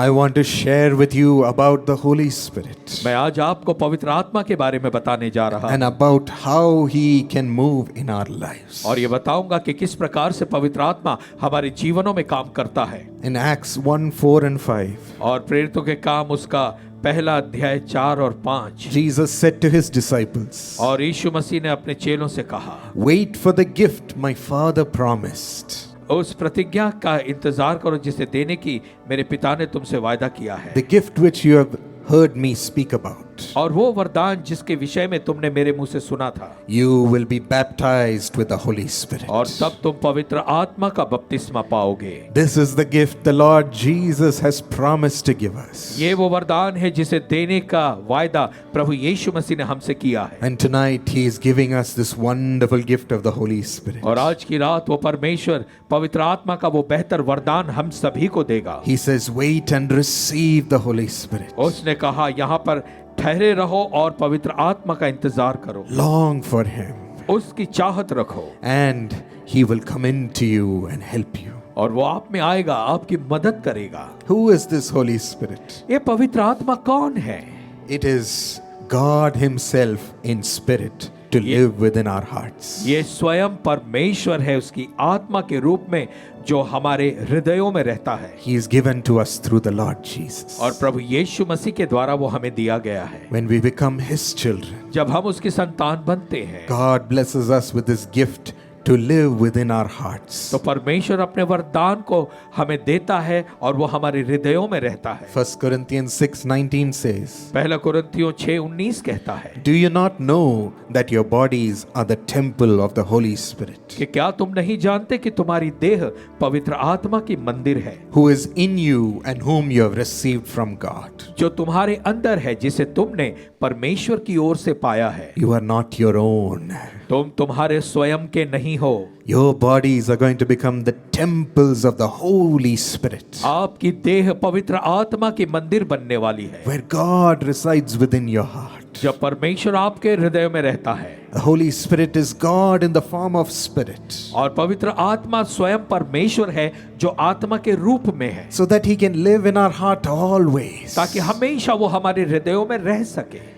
I want to share with you about the Holy Spirit मैं आज आपको पवित्र आत्मा के बारे में बताने जा रहा and हूँ about how He can move in our lives. और ये बताऊंगा कि किस प्रकार से पवित्र आत्मा हमारे जीवनों में काम करता है। In Acts 1, 4 and 5, और प्रेरितों के काम उसका पहला अध्याय 4 और 5। Jesus said to His disciples, और यीशु मसीह ने अपने चेलों से कहा, wait for the gift my Father promised. उस प्रतिज्ञा का इंतजार करो जिसे देने की मेरे पिता ने तुमसे वायदा किया है। The gift which you have heard me speak about. और वो वरदान जिसके विषय में तुमने मेरे मुंह से सुना था। You will be baptized with the Holy Spirit. और तब तुम पवित्र आत्मा का बपतिस्मा पाओगे। This is the gift the Lord Jesus has promised to give us. ये वो वरदान है जिसे देने का वायदा प्रभु यीशु मसीह ने हमसे किया है। And tonight He is giving us this wonderful gift of the Holy Spirit. और आज की रात वो परमेश्वर पवित्र आत्मा का वो बेहतर वरदान हम सभी को देगा। He says, wait and receive the Holy Spirit. उसने कहा यहाँ पर ठहरे रहो और पवित्र आत्मा का इंतजार करो, Long for Him. उसकी चाहत रखो And He will come into you and help you. और वो आप में आएगा, आपकी मदद करेगा। Who is this Holy Spirit? ये पवित्र आत्मा कौन है? It is God Himself in spirit to live within our hearts. ये स्वयं परमेश्वर है उसकी आत्मा के रूप में जो हमारे हृदयों में रहता है। He is given to us through the Lord Jesus. और प्रभु यीशु मसीह के द्वारा वो हमें दिया गया है। When we become His children, जब हम उसकी संतान बनते हैं God blesses us with this gift to live within our hearts. तो परमेश्वर अपने वरदान को हमें देता है और वो हमारे हृदयों में रहता है। 1 Corinthians 6:19 says, पहला कुरिन्थियों 6:19 कहता है do you not know that your bodies are the temple of the Holy Spirit, कि क्या तुम नहीं जानते कि तुम्हारी देह पवित्र आत्मा की मंदिर है, who is in you and whom you have received from God? जो तुम्हारे अंदर है, जिसे तुमने परमेश्वर की ओर से पाया है। You are not your own. तुम तुम्हारे स्वयं के नहीं हो। Your bodies are going to become the temples of the Holy Spirit, आपकी देह पवित्र आत्मा की मंदिर बनने वाली है, where God resides within your heart. जब परमेश्वर आपके हृदय में रहता है। The Holy Spirit is God in the form of spirit, और पवित्र आत्मा स्वयं परमेश्वर है जो आत्मा के रूप में है, so that He can live in our heart always. ताकि हमेशा वो हमारे हृदयों में रह सके।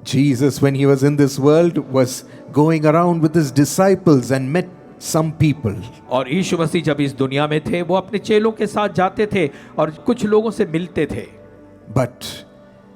Jesus, when He was in this world, was going around with His disciples and met some people. और यीशु मसीह जब इस दुनिया में थे वो अपने चेलों के साथ जाते थे और कुछ लोगों से मिलते थे। But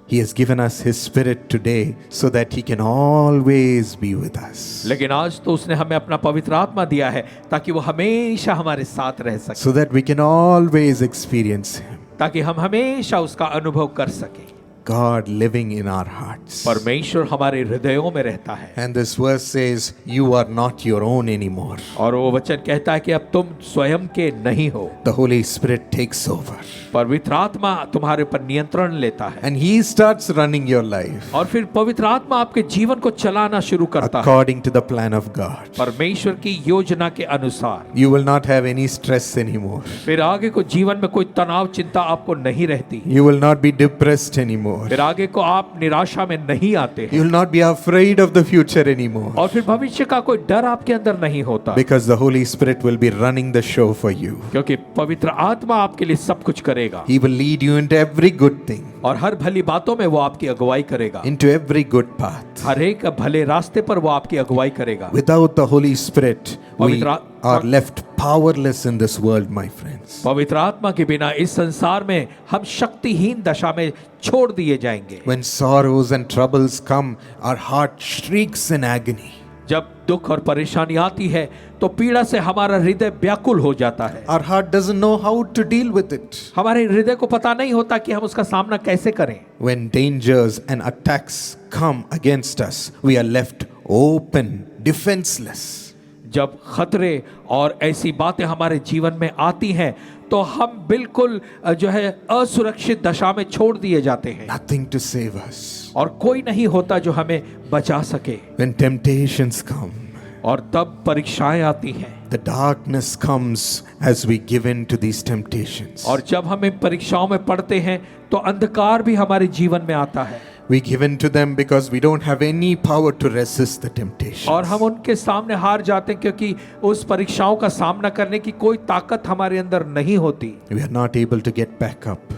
He has given us His Spirit today so that He can always be with us. लेकिन आज तो उसने हमें अपना पवित्र आत्मा दिया है ताकि वो हमेशा हमारे साथ रह सके, So that we can always experience Him. ताकि हम हमेशा उसका अनुभव कर सके। God living in our hearts. परमेश्वर हमारे हृदयों में रहता है। And this verse says, you are not your own anymore. और वो वचन कहता है कि अब तुम स्वयं के नहीं हो। The Holy Spirit takes over. पवित्र आत्मा तुम्हारे पर नियंत्रण लेता है And He starts running your life और फिर पवित्र आत्मा आपके जीवन को चलाना शुरू करता है according to the plan of God. परमेश्वर की योजना के अनुसार। You will not have any stress anymore. फिर आगे को जीवन में कोई तनाव चिंता आपको नहीं रहती। You will not be depressed anymore. फिर आगे को आप निराशा में नहीं आते हैं You will not be afraid of the future anymore. और फिर भविष्य का कोई डर आपके अंदर नहीं होता, Because the Holy Spirit will be running the show for you. क्योंकि पवित्र आत्मा आपके लिए सब कुछ करेगा He will lead you into every good thing, और हर भली बातों में वो आपकी अगुवाई करेगा, into every good path. हर एक भले रास्ते पर वो आपकी अगुवाई करेगा। Without the Holy Spirit, we पवित्र are left powerless in this world, my friends. पवित्र आत्मा के बिना इस संसार में हम शक्तिहीन दशा में छोड़ दिए जाएंगे। When sorrows and troubles come, our heart shrieks in agony. जब दुख और परेशानी आती है तो पीड़ा से हमारा हृदय व्याकुल हो जाता है। Our heart doesn't know how to deal with it. हमारे हृदय को पता नहीं होता कि हम उसका सामना कैसे करें। When dangers and attacks come against us, we are left open, defenseless. जब खतरे और ऐसी बातें हमारे जीवन में आती हैं तो हम बिल्कुल जो है असुरक्षित दशा में छोड़ दिए जाते हैं Nothing to save us. और कोई नहीं होता जो हमें बचा सके। When temptations come, और तब परीक्षाएं आती हैं the darkness comes as we give in to these temptations. और जब हमें परीक्षाओं में पड़ते हैं तो अंधकार भी हमारे जीवन में आता है। We give in to them because we don't have any power to resist the temptation. और हम उनके सामने हार जाते हैं क्योंकि उस परीक्षाओं का सामना करने की कोई ताकत हमारे अंदर नहीं होती, We are not able to get back up.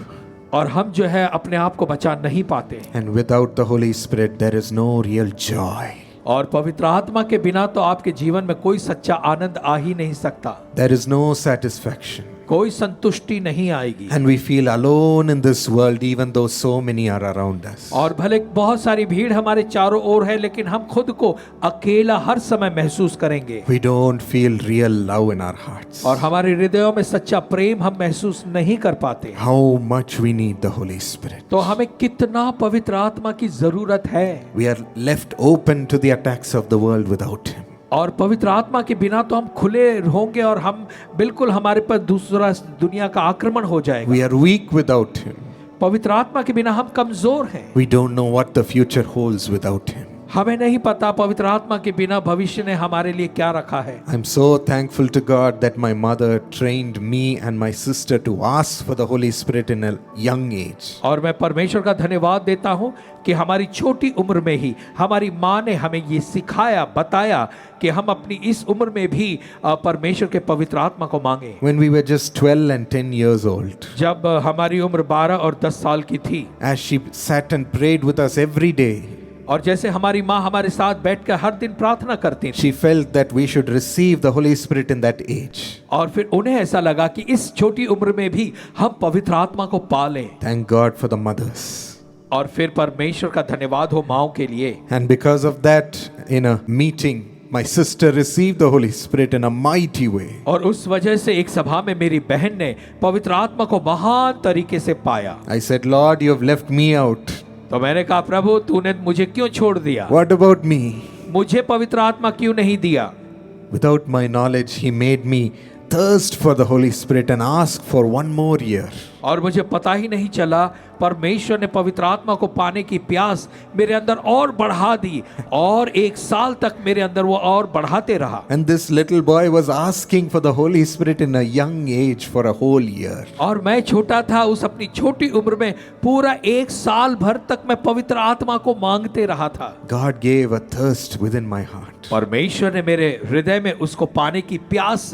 और हम जो है अपने आप को बचा नहीं पाते। And without the Holy Spirit, there is no real joy. और पवित्र आत्मा के बिना तो आपके जीवन में कोई सच्चा आनंद आ ही नहीं सकता, There is no satisfaction. कोई संतुष्टि नहीं आएगी। And we feel alone in this world, even though so many are around us. और भले बहुत सारी भीड़ हमारे चारों ओर है, लेकिन हम खुद को अकेला हर समय महसूस करेंगे। We don't feel real love in our hearts. और हमारे हृदयों में सच्चा प्रेम हम महसूस नहीं कर पाते। How much we need the Holy Spirit. तो हमें कितना पवित्र आत्मा की जरूरत है। We are left open to the attacks of the world without Him. और पवित्र आत्मा के बिना तो हम खुले होंगे और हम बिल्कुल हमारे पर दूसरा दुनिया का आक्रमण हो जाएगा। We are weak without Him. पवित्र आत्मा के बिना हम कमजोर हैं। We don't know what the future holds without Him. हमें नहीं पता पवित्र आत्मा के बिना भविष्य ने हमारे लिए क्या रखा है। I'm so thankful to God that my mother trained me and my sister to ask for the Holy Spirit in a young age. और मैं परमेश्वर का धन्यवाद देता हूँ कि हमारी छोटी उम्र में ही हमारी माँ ने हमें ये सिखाया, बताया कि हम अपनी इस उम्र में भी परमेश्वर के पवित्र आत्मा को मांगे। When we were just 12 and 10 years old, जब हमारी उम्र 12 और 10 साल की थी, as she sat and prayed with us every day, और जैसे हमारी माँ हमारे साथ बैठकर हर दिन प्रार्थना करती थी, she felt that we should receive the Holy Spirit in that age. और फिर उन्हें ऐसा लगा कि इस छोटी उम्र में भी हम पवित्र आत्मा को पालें। Thank God for the mothers. और फिर परमेश्वर का धन्यवाद हो माँओं के लिए। And because of that, in a meeting, my sister received the Holy Spirit in a mighty way. और उस वजह से एक सभा में मेरी बहन ने पवित्र आत्मा को महान तरीके से पाया। I said, Lord, you have left me out. तो मैंने कहा, प्रभु तूने मुझे क्यों छोड़ दिया? What about me? मुझे पवित्र आत्मा क्यों नहीं दिया? Without my knowledge, He made me thirst for the Holy Spirit and ask for one more year. और मुझे पता ही नहीं चला, परमेश्वर ने पवित्र आत्मा को पाने की प्यास मेरे अंदर और बढ़ा दी, और 1 साल तक मेरे अंदर वो और बढ़ाते रहा। And this little boy was asking for the Holy Spirit in a young age for a whole year. और मैं छोटा था, उस अपनी छोटी उम्र में पूरा 1 साल भर तक मैं पवित्र आत्मा को मांगते रहा था। God gave a thirst within my heart परमेश्वर ने मेरे हृदय में उसको पाने की प्यास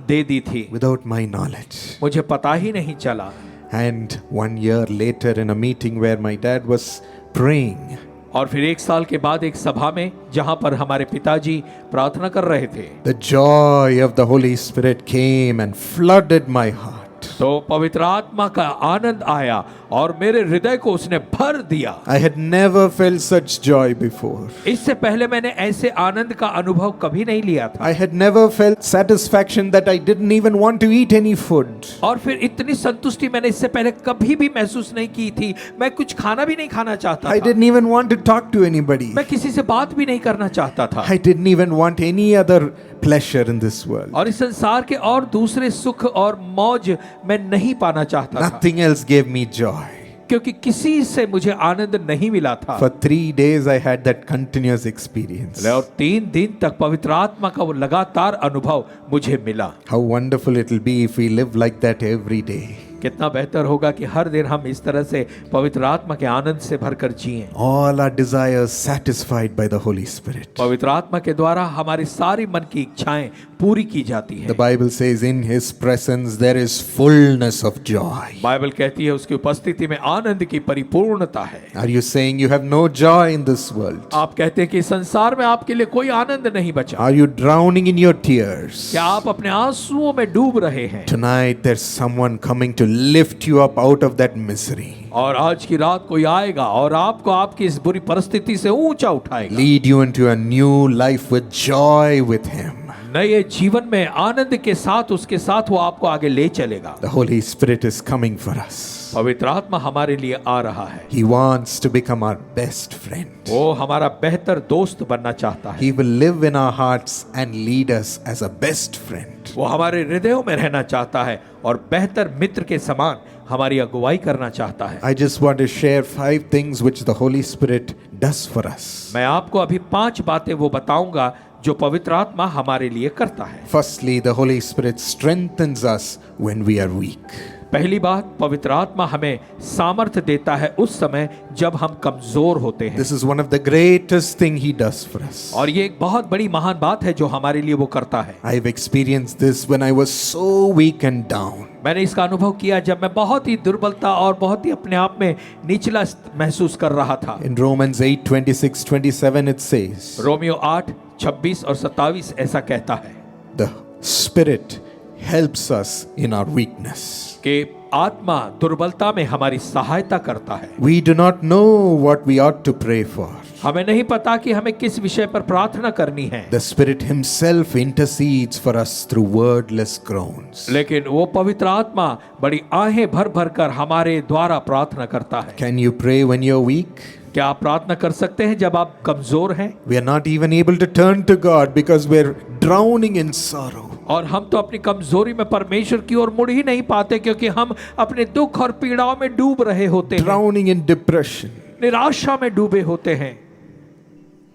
दे दी थी, without my knowledge. मुझे पता ही नहीं चला। And 1 year later, in a meeting where my dad was praying, और फिर 1 साल के बाद एक सभा में जहां पर हमारे पिताजी प्रार्थना कर रहे थे, the joy of the Holy Spirit came and flooded my heart. तो पवित्र आत्मा का आनंद आया और मेरे हृदय को उसने भर दिया। I had never felt such joy before. इससे पहले मैंने ऐसे आनंद का अनुभव कभी नहीं लिया था। I had never felt satisfaction that I didn't even want to eat any food. और फिर इतनी संतुष्टि मैंने इससे पहले कभी भी महसूस नहीं की थी। मैं कुछ खाना भी नहीं खाना चाहता I था। didn't even want to talk to anybody. मैं किसी से बात भी नहीं करना चाहता था। I didn't even want any other pleasure in this world. और इस संसार के और दूसरे सुख और मौज मैं नहीं पाना चाहता था, Nothing else gave me joy. क्योंकि किसी से मुझे आनंद नहीं मिला था। For 3 days I had that continuous experience. और 3 दिन तक पवित्र आत्मा का वो लगातार अनुभव मुझे मिला। How wonderful it will be if we live like that every day. कितना बेहतर होगा कि हर दिन हम इस तरह से पवित्र आत्मा के आनंद से भरकर जिएं। All our desires satisfied by the Holy Spirit. पवित्र आत्मा के द्वारा हमारी सारी मन की इच्छाएं पूरी की जाती The है। Bible says in His presence there is fullness of joy. Bible कहती है उसकी उपस्थिति में आनंद की परिपूर्णता है। Are you saying you have no joy in this world? आप कहते हैं कि संसार में आपके लिए कोई आनंद नहीं बचा। Are you drowning in your tears? क्या आप अपने आंसुओं में डूब रहे हैं? Tonight there's someone coming to lift you up out of that misery. और आज की रात कोई आएगा और आपको आपकी इस बुरी परिस्थिति से ऊंचा उठाएगा, Lead you into a new life with joy with Him. नए जीवन में आनंद के साथ उसके साथ वो आपको आगे ले चलेगा। The Holy Spirit is coming for us. पवित्र आत्मा हमारे लिए आ रहा है। He wants to become our best friend. वो हमारा बेहतर दोस्त बनना चाहता है। He will live in our hearts and lead us as a best friend. वो हमारे हृदयों में रहना चाहता है और बेहतर मित्र के समान हमारी अगुवाई करना चाहता है। I just want to share 5 things which the Holy Spirit does for us. मैं आपको अभी 5 बातें वो बताऊंगा जो पवित्र आत्मा हमारे लिए करता है। Firstly, the Holy Spirit strengthens us when we are weak. पहली बात, पवित्र आत्मा हमें सामर्थ्य देता है उस समय जब हम कमजोर होते हैं। This is one of the greatest thing he does for us. और ये एक बहुत बड़ी महान बात है जो हमारे लिए वो करता है। I've experienced this when I was so weak and down. मैंने इसका अनुभव किया जब मैं बहुत ही दुर्बलता और बहुत ही अपने आप में निचला महसूस कर रहा था। In Romans 8:26-27 it says, Romeo 8:26 और 27 ऐसा कहता है the Spirit helps us in our weakness. कि आत्मा दुर्बलता में हमारी सहायता करता है। We do not know what we ought to pray for. हमें नहीं पता कि हमें किस विषय पर प्रार्थना करनी है, The Spirit Himself intercedes for us through wordless groans. लेकिन वो पवित्र आत्मा बड़ी आहें भर भर कर हमारे द्वारा प्रार्थना करता है। Can you pray when you're weak? क्या आप प्रार्थना कर सकते हैं जब आप कमजोर हैं? We are not even able to turn to God because we're drowning in sorrow. और हम तो अपनी कमजोरी में परमेश्वर की ओर मुड़ ही नहीं पाते क्योंकि हम अपने दुख और पीड़ाओं में डूब रहे होते हैं, Drowning in depression. निराशा में डूबे होते हैं।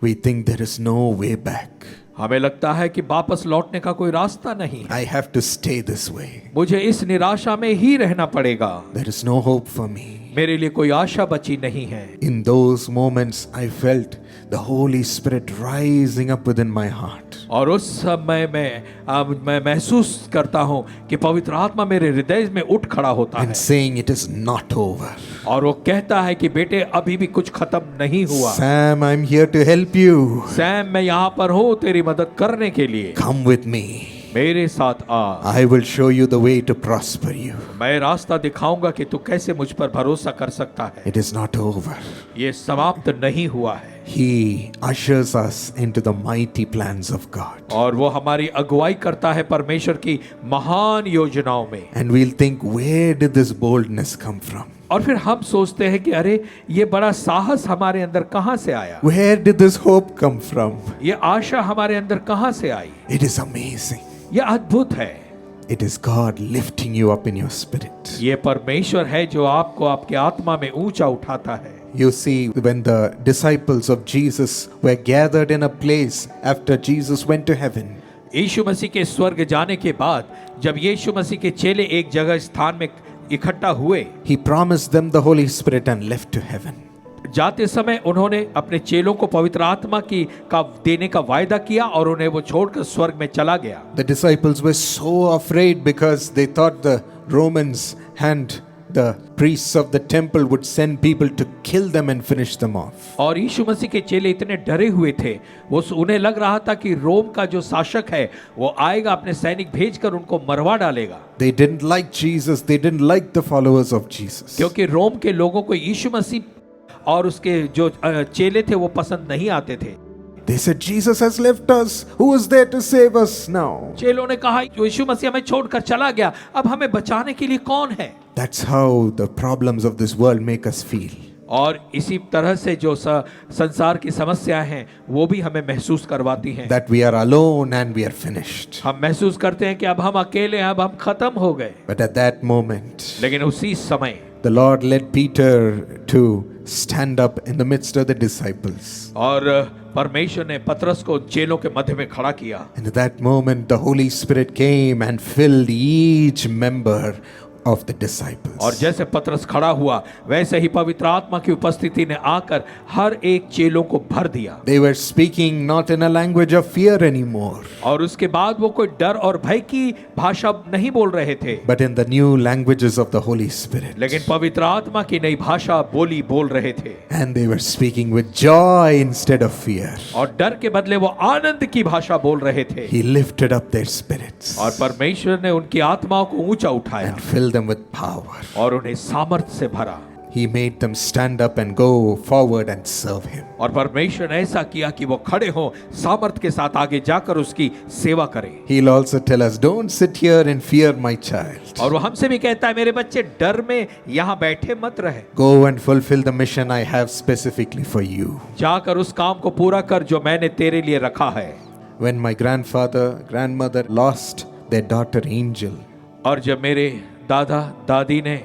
We think there is no way back. हमें लगता है कि वापस लौटने का कोई रास्ता नहीं है, I have to stay this way. मुझे इस निराशा में ही रहना पड़ेगा, There is no hope for me. मेरे लिए कोई आशा बची नहीं है। In those moments, I felt the Holy Spirit rising up within my heart. और उस समय में मैं महसूस करता हूँ कि पवित्र आत्मा मेरे हृदय में उठ खड़ा होता है And saying it is not over. और वो कहता है कि बेटे अभी भी कुछ खत्म नहीं हुआ। Sam, I'm here to help you. Sam, मैं यहाँ पर हूँ तेरी मदद करने के लिए, Come with me. मेरे साथ आ, I will show you the way to prosper you. मैं रास्ता दिखाऊंगा कि तू कैसे मुझ पर भरोसा कर सकता है। It is not over. ये समाप्त नहीं हुआ है। He ushers us into the mighty plans of God. और वो हमारी अगुवाई करता है परमेश्वर की महान योजनाओं में। And we'll think, where did this boldness come from? और फिर हम सोचते हैं कि अरे ये बड़ा साहस हमारे अंदर कहाँ से आया, Where did this hope come from? ये आशा हमारे अंदर कहाँ से आई। It is amazing. ये अद्भुत है। It is God lifting you up in your spirit. ये परमेश्वर है जो आपको आपके आत्मा में ऊंचा उठाता है। You see, when the disciples of Jesus were gathered in a place after Jesus went to heaven, यीशु मसीह के स्वर्ग जाने के बाद जब यीशु मसीह के चेले एक जगह स्थान में इकट्ठा हुए, He promised them the Holy Spirit and left to heaven. जाते समय उन्होंने अपने चेलों को पवित्र आत्मा की का देने का वायदा किया और उन्हें वो छोड़कर स्वर्ग में चला गया। The disciples were so afraid because they thought the Romans and the priests of the temple would send people to kill them and finish them off. और यीशु मसीह के चेले इतने डरे हुए थे, वो उन्हें लग रहा था कि रोम का जो शासक है वो आएगा अपने सैनिक भेजकर उनको मरवा डालेगा। They didn't like Jesus. They didn't like the followers of Jesus. क्योंकि रोम के लोगों को यीशु मसीह और उसके जो चेले थे वो पसंद नहीं आते थे। They said, Jesus has left us. Who is there to save us now? चेलों ने कहा यीशु मसीह हमें छोड़कर चला गया, अब हमें बचाने के लिए कौन है। That's how the problems of this world make us feel. और इसी तरह से जो संसार की समस्याएं हैं वो भी हमें महसूस करवाती हैं। That we are alone and we are finished. हम महसूस करते हैं कि अब हम अकेले हैं, अब हम खत्म हो गए। But at that moment, लेकिन उसी समय the Lord led Peter to stand up in the midst of the disciples. और परमेश्वर ने पतरस को चेलों के मध्य में खड़ा किया। And at that moment, the Holy Spirit came and filled each member of the disciples. और जैसे पतरस खड़ा हुआ वैसे ही पवित्र आत्मा की उपस्थिति ने आकर हर एक चेलों को भर दिया। They were speaking not in a language of fear anymore, और उसके बाद वो कोई डर और भय की भाषा नहीं बोल रहे थे, but in the new languages of the Holy Spirit. लेकिन पवित्र आत्मा की नई भाषा बोल रहे थे। And they were speaking with joy instead of fear. और डर के बदले वो आनंद की भाषा बोल रहे थे। He lifted up their spirits और परमेश्वर ने उनकी आत्माओं को ऊंचा उठाया and filled them with power. और उन्हें सामर्थ्य से भरा। He made them stand up and go forward and serve Him. और परमेश्वर ने ऐसा किया कि वो खड़े हों, सामर्थ्य के साथ आगे जाकर उसकी सेवा करें। He'll also tell us, don't sit here in fear, my child. और वो हमसे भी कहता है, मेरे बच्चे डर में यहाँ बैठे मत रहे, Go and fulfill the mission I have specifically for you. जाकर उस काम को पूरा कर जो मैंने तेरे लिए रखा है। When my grandmother lost their daughter Angel, और जब मेरे दादा दादी ने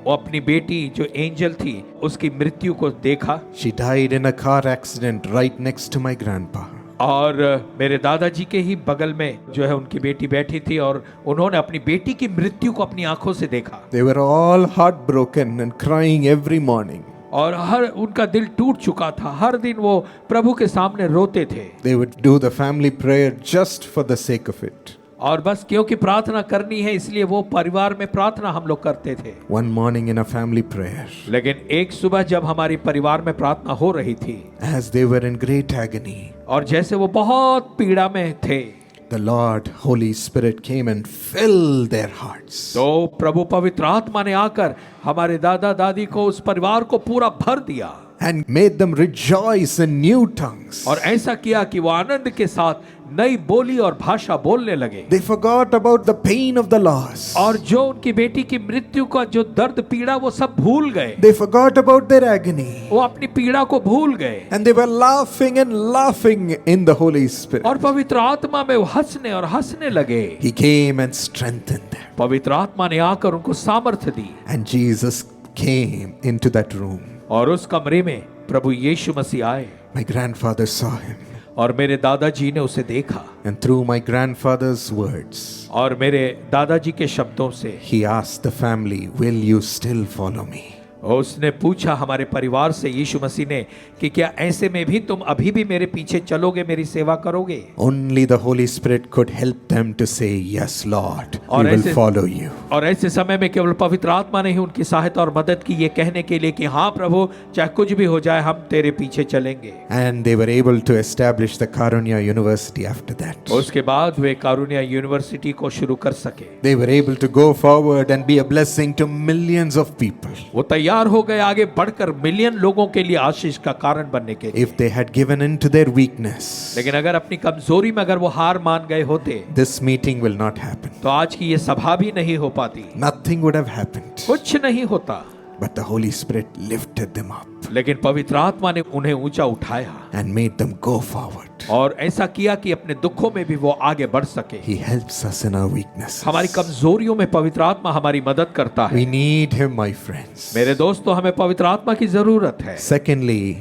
वो अपनी बेटी जो एंजल थी उसकी मृत्यु को देखा, she died in a car accident right next to my grandpa. और मेरे दादाजी के ही बगल में जो है उनकी बेटी बैठी थी और उन्होंने अपनी बेटी की मृत्यु को अपनी आंखों से देखा They were all heartbroken and crying every morning. और हर उनका दिल टूट चुका था। हर दिन वो प्रभु के सामने रोते थे They would do the family prayer just for the sake of it. और बस क्योंकि प्रार्थना करनी है इसलिए वो परिवार में प्रार्थना हम लोग करते थे। One morning in a family prayer, लेकिन एक सुबह जब हमारी परिवार में प्रार्थना हो रही थी as they were in great agony, और जैसे वो बहुत पीड़ा में थे, the Lord, Holy Spirit came and filled their hearts. तो प्रभु पवित्र आत्मा ने आकर हमारे दादा दादी को, उस परिवार को पूरा भर दिया And made them rejoice in new tongues. और ऐसा किया कि वो आनंद के साथ नई बोली और भाषा बोलने लगे। They forgot about the pain of the loss. और जो उनकी बेटी की मृत्यु का जो दर्द पीड़ा वो सब भूल गए। They forgot about their agony. वो अपनी पीड़ा को भूल गए And they were laughing and laughing in the Holy Spirit. और पवित्र आत्मा में वो हंसने और हंसने लगे। He came and strengthened them. पवित्र आत्मा ने आकर उनको सामर्थ्य दी And Jesus came into that room. और उस कमरे में प्रभु यीशु मसीह आए My grandfather saw him. और मेरे दादाजी ने उसे देखा And through my grandfather's words, और मेरे दादाजी के शब्दों से he asked the family, "Will you still follow me?" उसने पूछा हमारे परिवार से, यीशु मसीह ने, कि क्या ऐसे में भी तुम अभी भी मेरे पीछे चलोगे, मेरी सेवा करोगे? Only the Holy Spirit could help them to say, "Yes, Lord, we और will ऐसे- follow you." और ऐसे समय में केवल पवित्र आत्मा ने ही उनकी सहायता और मदद की, ये कहने के लिए कि हाँ प्रभु, चाहे कुछ भी हो जाए हम तेरे पीछे चलेंगे। And they were able to establish the Karunya University after that. उसके बाद वे कारुण्या यूनिवर्सिटी को शुरू कर सके। They were able to go forward and be a blessing to millions of people. वो तैयार हो गए आगे बढ़कर मिलियन लोगों के लिए आशीष का कारण बनने के लिए। If they had given in to their weakness, लेकिन अगर अपनी कमजोरी में अगर वो हार मान गए होते this meeting will not happen. तो आज की ये सभा भी नहीं हो पाती, Nothing would have happened. कुछ नहीं होता। But the Holy Spirit lifted them up लेकिन पवित्र आत्मा ने उन्हें ऊंचा उठाया and made them go forward. और ऐसा किया कि अपने दुखों में भी वो आगे बढ़ सके। He helps us in our weaknesses. हमारी कमजोरियों में पवित्र आत्मा हमारी मदद करता है। We need Him, my friends. मेरे दोस्तों, हमें पवित्र आत्मा की जरूरत है। Secondly,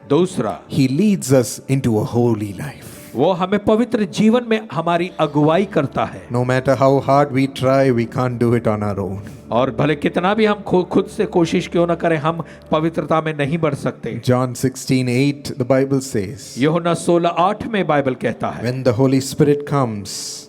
दूसरा, He leads us into a holy life. वो हमें पवित्र जीवन में हमारी अगुवाई करता है। No matter how hard we try, we can't do it on our own. और भले कितना भी हम खुद से कोशिश क्यों न करें, हम पवित्रता में नहीं बढ़ सकते। John 16:8, the Bible says, यूहन्ना 16:8 में बाइबल कहता है, when the Holy Spirit comes,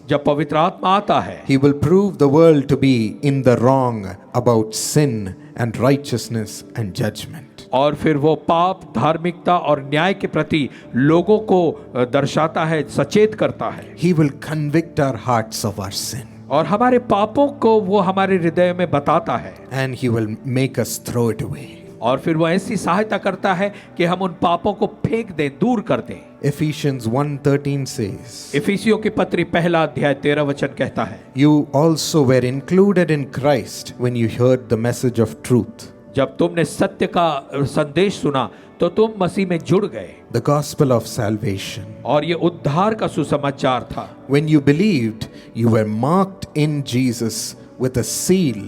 जब पवित्र आत्मा आता है He will prove the world to be in the wrong about sin and righteousness and judgment. और फिर वो पाप, धार्मिकता और न्याय के प्रति लोगों को दर्शाता है, सचेत करता है। He will convict our hearts of our sin. और हमारे पापों को वो हमारे हृदय में बताता है And He will make us throw it away. और फिर वो ऐसी सहायता करता है कि हम उन पापों को फेंक दें, दूर कर दें। Ephesians 1:13 says, इफिसियों की पत्री 1:13 कहता है, You also were included in Christ when you heard the message of truth, जब तुमने सत्य का संदेश सुना तो तुम मसीह में जुड़ गए। the gospel of salvation. और ये उद्धार का सुसमाचार था। When you believed, you were marked in Jesus with a seal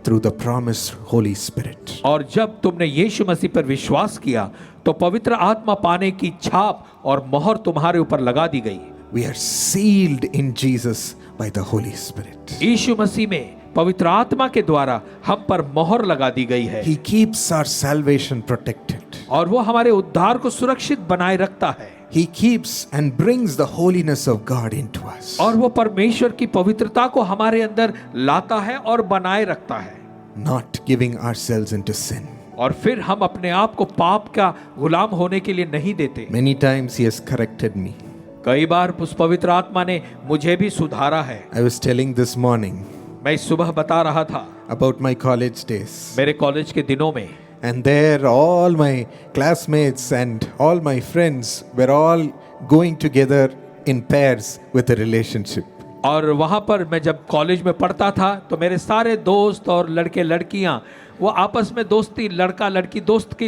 through the promised Holy Spirit. और जब तुमने यीशु मसीह पर विश्वास किया तो पवित्र आत्मा पाने की छाप और मोहर तुम्हारे ऊपर लगा दी गई। We are sealed in Jesus by the Holy Spirit. यीशु मसीह में पवित्र आत्मा के द्वारा हम पर मोहर लगा दी गई है He keeps our salvation protected. और वो हमारे उद्धार को सुरक्षित बनाए रखता है। He keeps and brings the holiness of God into us. और वो परमेश्वर की पवित्रता को हमारे अंदर लाता है और बनाए रखता है, Not giving ourselves into sin. और फिर हम अपने आप को पाप का गुलाम होने के लिए नहीं देते। Many times He has corrected me. कई बार उस पवित्र आत्मा ने मुझे भी सुधारा है। I was telling this morning मैं इस सुबह बता रहा था about my college days. मेरे कॉलेज के दिनों में, And there all my classmates and all my friends were all going together in pairs with a relationship. और वहाँ पर मैं जब कॉलेज में पढ़ता था तो मेरे सारे दोस्त और लड़के लड़कियाँ वो आपस में दोस्ती, लड़का लड़की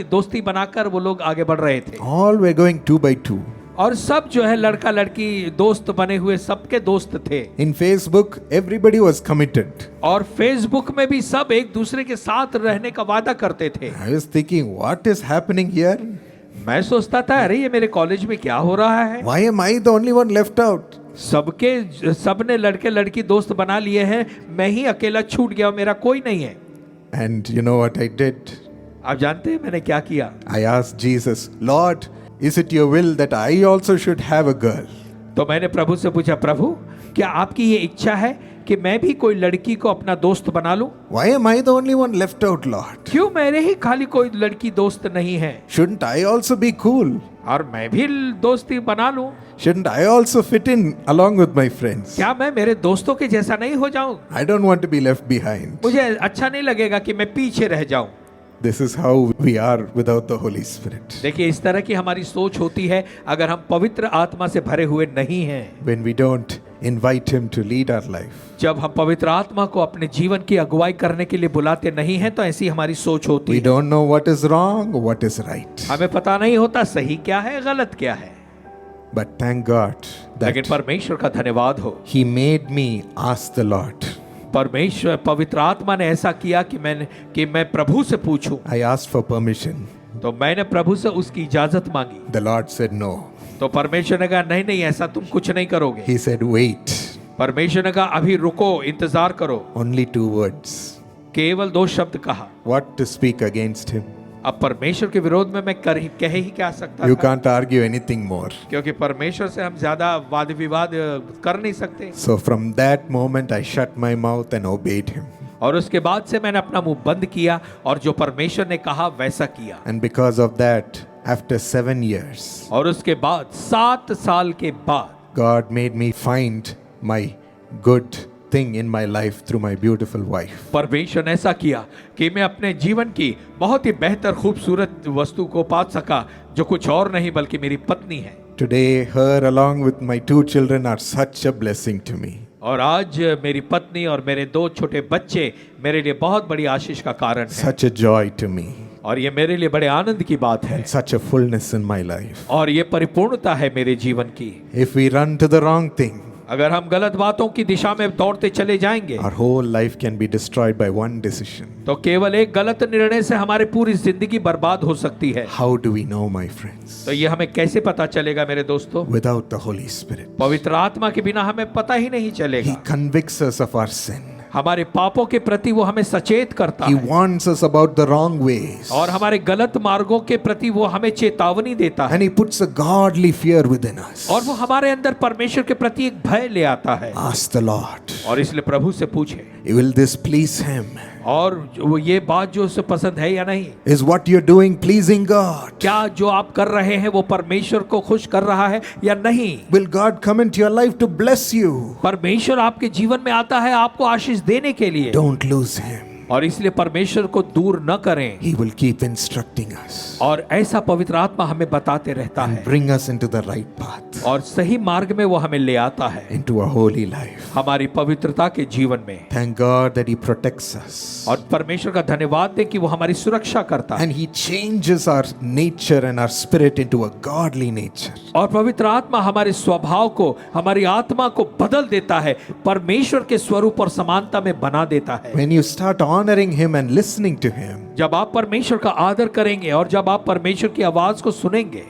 दोस्ती बनाकर वो लोग आगे बढ़ रहे थे। All were going 2 by 2. और सब जो है लड़का लड़की दोस्त बने हुए सबके दोस्त थे। In Facebook, everybody was committed. और फेसबुक में भी सब एक दूसरे के साथ रहने का वादा करते थे। I was thinking, what is happening here? मैं सोचता था अरे ये मेरे कॉलेज में क्या हो रहा है, Why am I the only one left out? सबने लड़के लड़की दोस्त बना लिए हैं, मैं ही अकेला छूट गया, मेरा कोई नहीं है। And you know what I did? आप जानते हैं मैंने क्या किया? I asked Jesus, Lord, is it your will that I also should have a girl? तो मैंने प्रभु से पूछा, प्रभु क्या आपकी ये इच्छा है कि मैं भी कोई लड़की को अपना दोस्त बना लूं? Why am I the only one left out, Lord? क्यों मेरे ही खाली कोई लड़की दोस्त नहीं है? Shouldn't I also be cool? और मैं भी दोस्ती बना लूं? Shouldn't I also fit in along with my friends? क्या मैं मेरे दोस्तों के जैसा नहीं हो जाऊं? I don't want to be left behind. मुझे अच्छा नहीं लगेगा कि मैं पीछे रह जाऊं। This is how we are without the Holy Spirit. देखिए इस तरह की हमारी सोच होती है अगर हम पवित्र आत्मा से भरे हुए नहीं हैं। When we don't invite Him to lead our life. जब हम पवित्र आत्मा को अपने जीवन की अगुवाई करने के लिए बुलाते नहीं हैं तो ऐसी हमारी सोच होती We है। don't know what is wrong, what is right. हमें पता नहीं होता सही क्या है गलत क्या है। But thank God लेकिन that परमेश्वर का धन्यवाद हो, He made me ask the Lord. परमेश्वर पवित्र आत्मा ने ऐसा किया कि मैं प्रभु से पूछूं। I asked for permission. तो मैंने प्रभु से उसकी इजाजत मांगी। The Lord said no. तो परमेश्वर ने कहा नहीं नहीं ऐसा तुम कुछ नहीं करोगे। He said wait. परमेश्वर ने कहा अभी रुको, इंतजार करो। Only 2 words. केवल 2 शब्द कहा। What to speak against Him? अब परमेश्वर के विरोध में मैं कह ही क्या सकता You था? can't argue anything more. क्योंकि परमेश्वर से हम ज्यादा वाद विवाद कर नहीं सकते। So from that moment I shut my mouth and obeyed Him. और उसके बाद से मैंने अपना मुंह बंद किया और जो परमेश्वर ने कहा वैसा किया। And because of that, after 7 years, और उसके बाद 7 साल के बाद God made me find my good thing in my life through my beautiful wife. परमेश्वर ने ऐसा किया कि मैं अपने जीवन की बहुत ही बेहतर खूबसूरत वस्तु को पा सका जो कुछ और नहीं बल्कि मेरी पत्नी है। Today, her along with my 2 children are such a blessing to me. और आज मेरी पत्नी और मेरे 2 छोटे बच्चे मेरे लिए बहुत बड़ी आशीष का कारण है। Such a joy to me. और ये मेरे लिए बड़े आनंद की बात है। Such a fullness in my life. और ये परिपूर्णता है मेरे जीवन की। If we run to the wrong thing, अगर हम गलत बातों की दिशा में दौड़ते चले जाएंगे our whole life can be destroyed by one decision. तो केवल एक गलत निर्णय से हमारी पूरी जिंदगी बर्बाद हो सकती है। How do we know, my friends? तो ये हमें कैसे पता चलेगा मेरे दोस्तों? Without the Holy Spirit. पवित्र आत्मा के बिना हमें पता ही नहीं He चलेगा। convicts us of our sin. हमारे पापों के प्रति वो हमें सचेत करता He है warns us about the wrong ways. और हमारे गलत मार्गों के प्रति वो हमें चेतावनी देता है And He puts a godly fear within us. और वो हमारे अंदर परमेश्वर के प्रति एक भय ले आता है। Ask the Lord. और इसलिए प्रभु से पूछे Will this please Him? और वो ये बात जो उसे पसंद है या नहीं, Is what you're doing pleasing God? क्या जो आप कर रहे हैं वो परमेश्वर को खुश कर रहा है या नहीं? Will God come into your life to bless you? परमेश्वर आपके जीवन में आता है आपको आशीष देने के लिए Don't lose Him. और इसलिए परमेश्वर को दूर न करें He will keep instructing us और ऐसा पवित्र आत्मा हमें बताते रहता and है bring us into the right path, और सही मार्ग में वो हमें ले आता है into a holy life. हमारी पवित्रता के जीवन में। Thank God that He protects us. और परमेश्वर का धन्यवाद दें कि वो हमारी सुरक्षा करता है And He changes our nature and our spirit into a godly nature. और पवित्र आत्मा हमारे स्वभाव को, हमारी आत्मा को बदल देता है, परमेश्वर के स्वरूप और समानता में बना देता है। When you start honoring Him and listening to Him, जब आप परमेश्वर का आदर करेंगे और जब आप परमेश्वर की आवाज को सुनेंगे,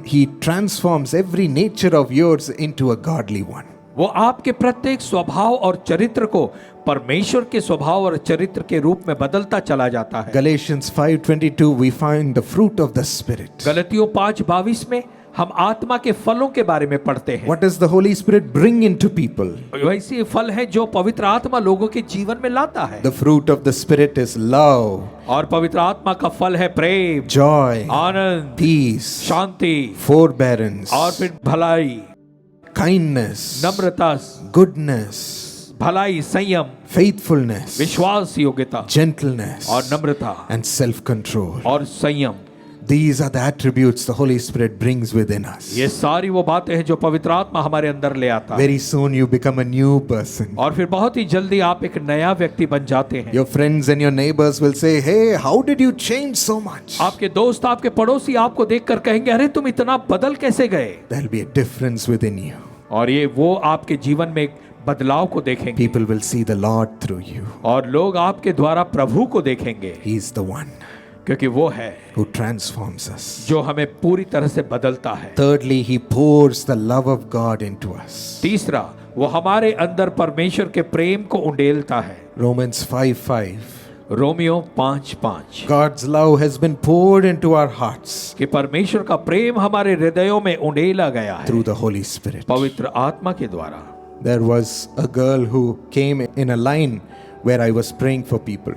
He transforms every nature of yours into a godly one. वो आपके प्रत्येक स्वभाव और चरित्र को परमेश्वर के स्वभाव और चरित्र के रूप में बदलता चला जाता है। Galatians 5:22 we find the fruit of the Spirit. गलतियों 5:22 में हम आत्मा के फलों के बारे में पढ़ते हैं। What does the Holy Spirit bring into people? वैसे फल है जो पवित्र आत्मा लोगों के जीवन में लाता है। The fruit of the Spirit is love, और पवित्र आत्मा का फल है प्रेम, joy, आनंद, peace, शांति forbearance, और फिर भलाई, kindness, नम्रता, goodness, भलाई, संयम, faithfulness, विश्वास योग्यता gentleness, और नम्रता and self-control. और संयम। These are the attributes the Holy Spirit brings within us. ये सारी वो बातें हैं जो पवित्र आत्मा हमारे अंदर ले आता है। Very soon you become a new person. और फिर बहुत ही जल्दी आप एक नया व्यक्ति बन जाते हैं। Your friends and your neighbors will say, "Hey, how did you change so much?" आपके दोस्त, आपके पड़ोसी आपको देखकर कहेंगे, अरे तुम इतना बदल कैसे गए? There'll be a difference within you. और ये वो आपके जीवन में एक बदलाव को देखेंगे People will see the Lord through you. और लोग आपके द्वारा प्रभु को देखेंगे। He's the one. क्योंकि वो है who transforms us. जो हमें पूरी तरह से बदलता है। Thirdly, he pours the love of God into us. तीसरा, वो हमारे अंदर परमेश्वर के प्रेम को उंडेलता है। Romans 5:5. Romeo 5:5 God's love has been poured into our hearts कि परमेश्वर का प्रेम हमारे हृदयों में उंडेला गया है through the Holy Spirit. पवित्र आत्मा के द्वारा। There was a girl who came in a line where I was praying for people.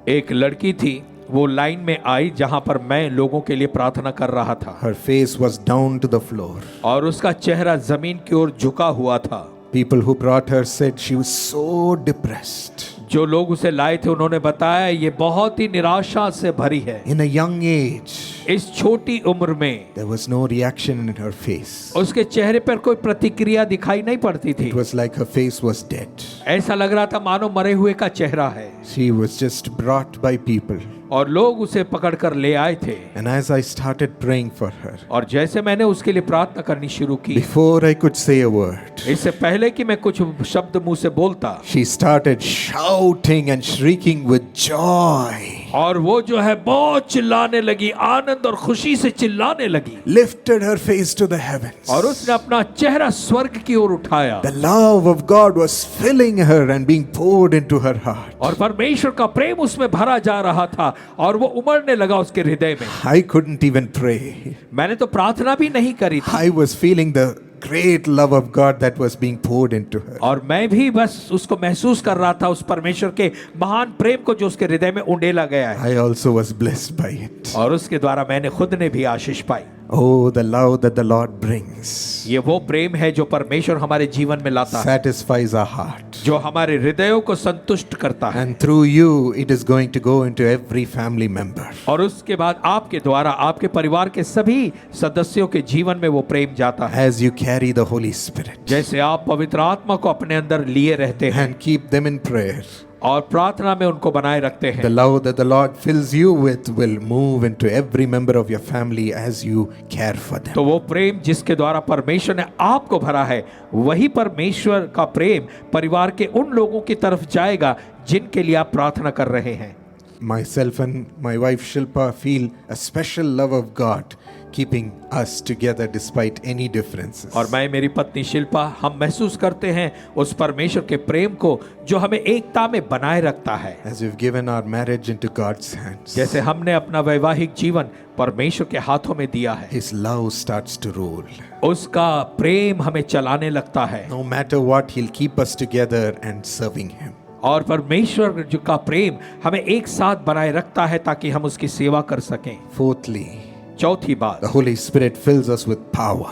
एक लड़की थी, वो लाइन में आई जहां पर मैं लोगों के लिए प्रार्थना कर रहा था Her face was down to the floor. और उसका चेहरा जमीन की ओर झुका हुआ था। People who brought her said she was so depressed. जो लोग उसे लाए थे उन्होंने बताया ये बहुत ही निराशा से भरी है। In a young age, इस छोटी उम्र में there was no reaction in her face. उसके चेहरे पर कोई प्रतिक्रिया दिखाई नहीं पड़ती थी। It was like her face was dead. ऐसा लग रहा था मानो मरे हुए का चेहरा है। She was just brought by people. और लोग उसे पकड़कर ले आए थे। And as I started praying for her, और जैसे मैंने उसके लिए प्रार्थना करनी शुरू की, before I could say a word, इससे पहले कि मैं कुछ शब्द मुंह से बोलता, she started shouting and shrieking with joy. और वो जो है बहुत चिल्लाने लगी, आनंद और खुशी से चिल्लाने लगी। Lifted her face to the heavens. और उसने अपना चेहरा स्वर्ग की ओर उठाया। The love of God was filling her and being poured into her heart. और परमेश्वर का प्रेम उसमें भरा जा रहा था और वो उमड़ने लगा उसके हृदय में। I couldn't even pray. मैंने तो प्रार्थना भी नहीं करी थी। I was feeling the great love of God that was being poured into her. और मैं भी बस उसको महसूस कर रहा था, उस परमेश्वर के महान प्रेम को जो उसके हृदय में उंडेला गया है। I also was blessed by it. और उसके द्वारा मैंने खुद ने भी आशीष पाई। Oh, the love that the Lord brings ये वो प्रेम है जो परमेश्वर हमारे जीवन में लाता है, satisfies our heart. जो हमारे हृदयों को संतुष्ट करता है। And through you, it is going to go into every family member. और उसके बाद आपके द्वारा आपके परिवार के सभी सदस्यों के जीवन में वो प्रेम जाता है। As you carry the Holy Spirit जैसे आप पवित्र आत्मा को अपने अंदर लिए रहते हैं and keep them in prayer, और प्रार्थना में उनको बनाए रखते the हैं, love that the Lord fills you with will move into every member of your family as you care for them. तो वो प्रेम जिसके द्वारा परमेश्वर ने आपको भरा है, वही परमेश्वर का प्रेम परिवार के उन लोगों की तरफ जाएगा जिनके लिए आप प्रार्थना कर रहे हैं। Myself and my wife Shilpa feel a special love of God keeping us together despite any differences. और मैं, मेरी पत्नी शिल्पा, हम महसूस करते हैं उस परमेश्वर के प्रेम को जो हमें एकता में बनाए रखता है। As we've given our marriage into God's hands, जैसे हमने अपना वैवाहिक जीवन परमेश्वर के हाथों में दिया है, His love starts to rule. उसका प्रेम हमें चलाने लगता है। No matter what, He'll keep us together and serving Him. और परमेश्वर जो का प्रेम हमें एक साथ बनाए रखता है ताकि हम उसकी सेवा कर सकें। Fourthly, चौथी बात, the Holy Spirit fills us with power.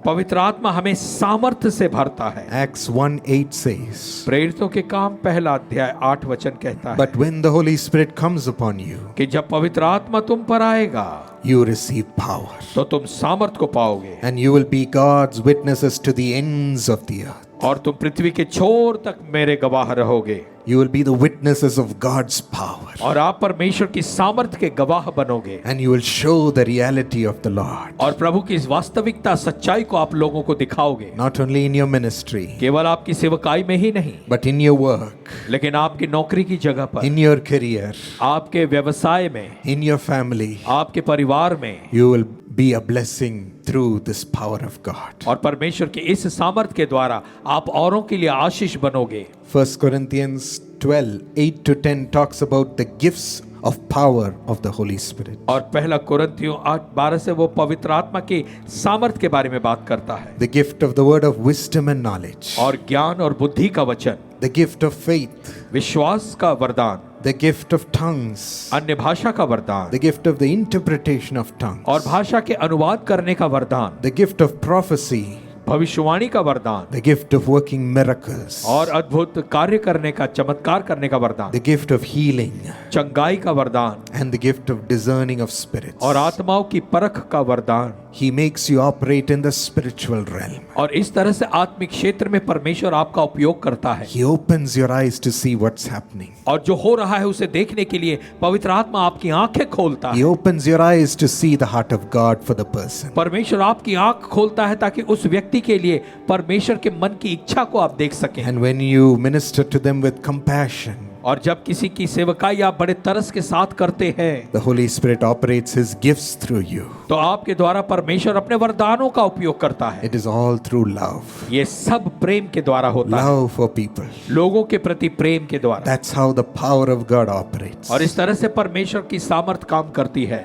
पवित्र आत्मा हमें सामर्थ्य से भरता है। Acts 1:8 says, प्रेरितों के काम पहला अध्याय 8 वचन कहता है But when the Holy Spirit comes upon you, कि जब पवित्र आत्मा तुम पर आएगा you receive power, तो तुम सामर्थ को पाओगे and you will be God's witnesses to the ends of the earth. और तुम पृथ्वी के छोर तक मेरे गवाह रहोगे। You will be the witnesses of God's power, और आप परमेश्वर की सामर्थ के गवाह बनोगे and you will show the reality of the Lord, और प्रभु की इस वास्तविकता सच्चाई को आप लोगों को दिखाओगे। not only in your ministry, केवल आपकी सेवकाई में ही नहीं, but in your work, लेकिन आपकी नौकरी की जगह पर, in your career, आपके व्यवसाय में, in your family. आपके परिवार में। You will be a blessing through this power of God. और परमेश्वर के इस सामर्थ के द्वारा आप औरों के लिए आशीष बनोगे। 1 Corinthians 12:8-10 talks about the gifts of power of the Holy Spirit. और पहला कुरिन्थियों 8:12 से वो पवित्र आत्मा के सामर्थ के बारे में बात करता है। The gift of the word of wisdom and knowledge, और ज्ञान और बुद्धि का वचन, the gift of faith, विश्वास का वरदान, the gift of tongues, अन्य भाषा का वरदान, the gift of the interpretation of tongues, और भाषा के अनुवाद करने का वरदान, the gift of prophecy, भविष्यवाणी का वरदान, the gift of working miracles, और अद्भुत कार्य करने का, चमत्कार करने का वरदान, the gift of healing, चंगाई का वरदान, and the gift of discerning of spirits. और आत्माओं की परख का वरदान। He makes you operate in the spiritual realm. और इस तरह से आत्मिक क्षेत्र में परमेश्वर आपका उपयोग करता है। He opens your eyes to see what's happening. और जो हो रहा है उसे देखने के लिए पवित्र आत्मा आपकी आंखें खोलता He है। opens your eyes to see the heart of God for the person. परमेश्वर आपकी आंख खोलता है ताकि उस व्यक्ति के लिए परमेश्वर के मन की इच्छा को आप देख सकें। And when you minister to them with compassion, और जब किसी की सेवकाई आप बड़े तरस के साथ करते हैं, the Holy Spirit operates His gifts through you. तो आपके द्वारा परमेश्वर अपने वरदानों का उपयोग करता है। It is all through love. ये सब प्रेम के द्वारा होता है, Love for people. लोगों के प्रति प्रेम के द्वारा। That's how the power of God operates. और इस तरह से परमेश्वर की सामर्थ काम करती है।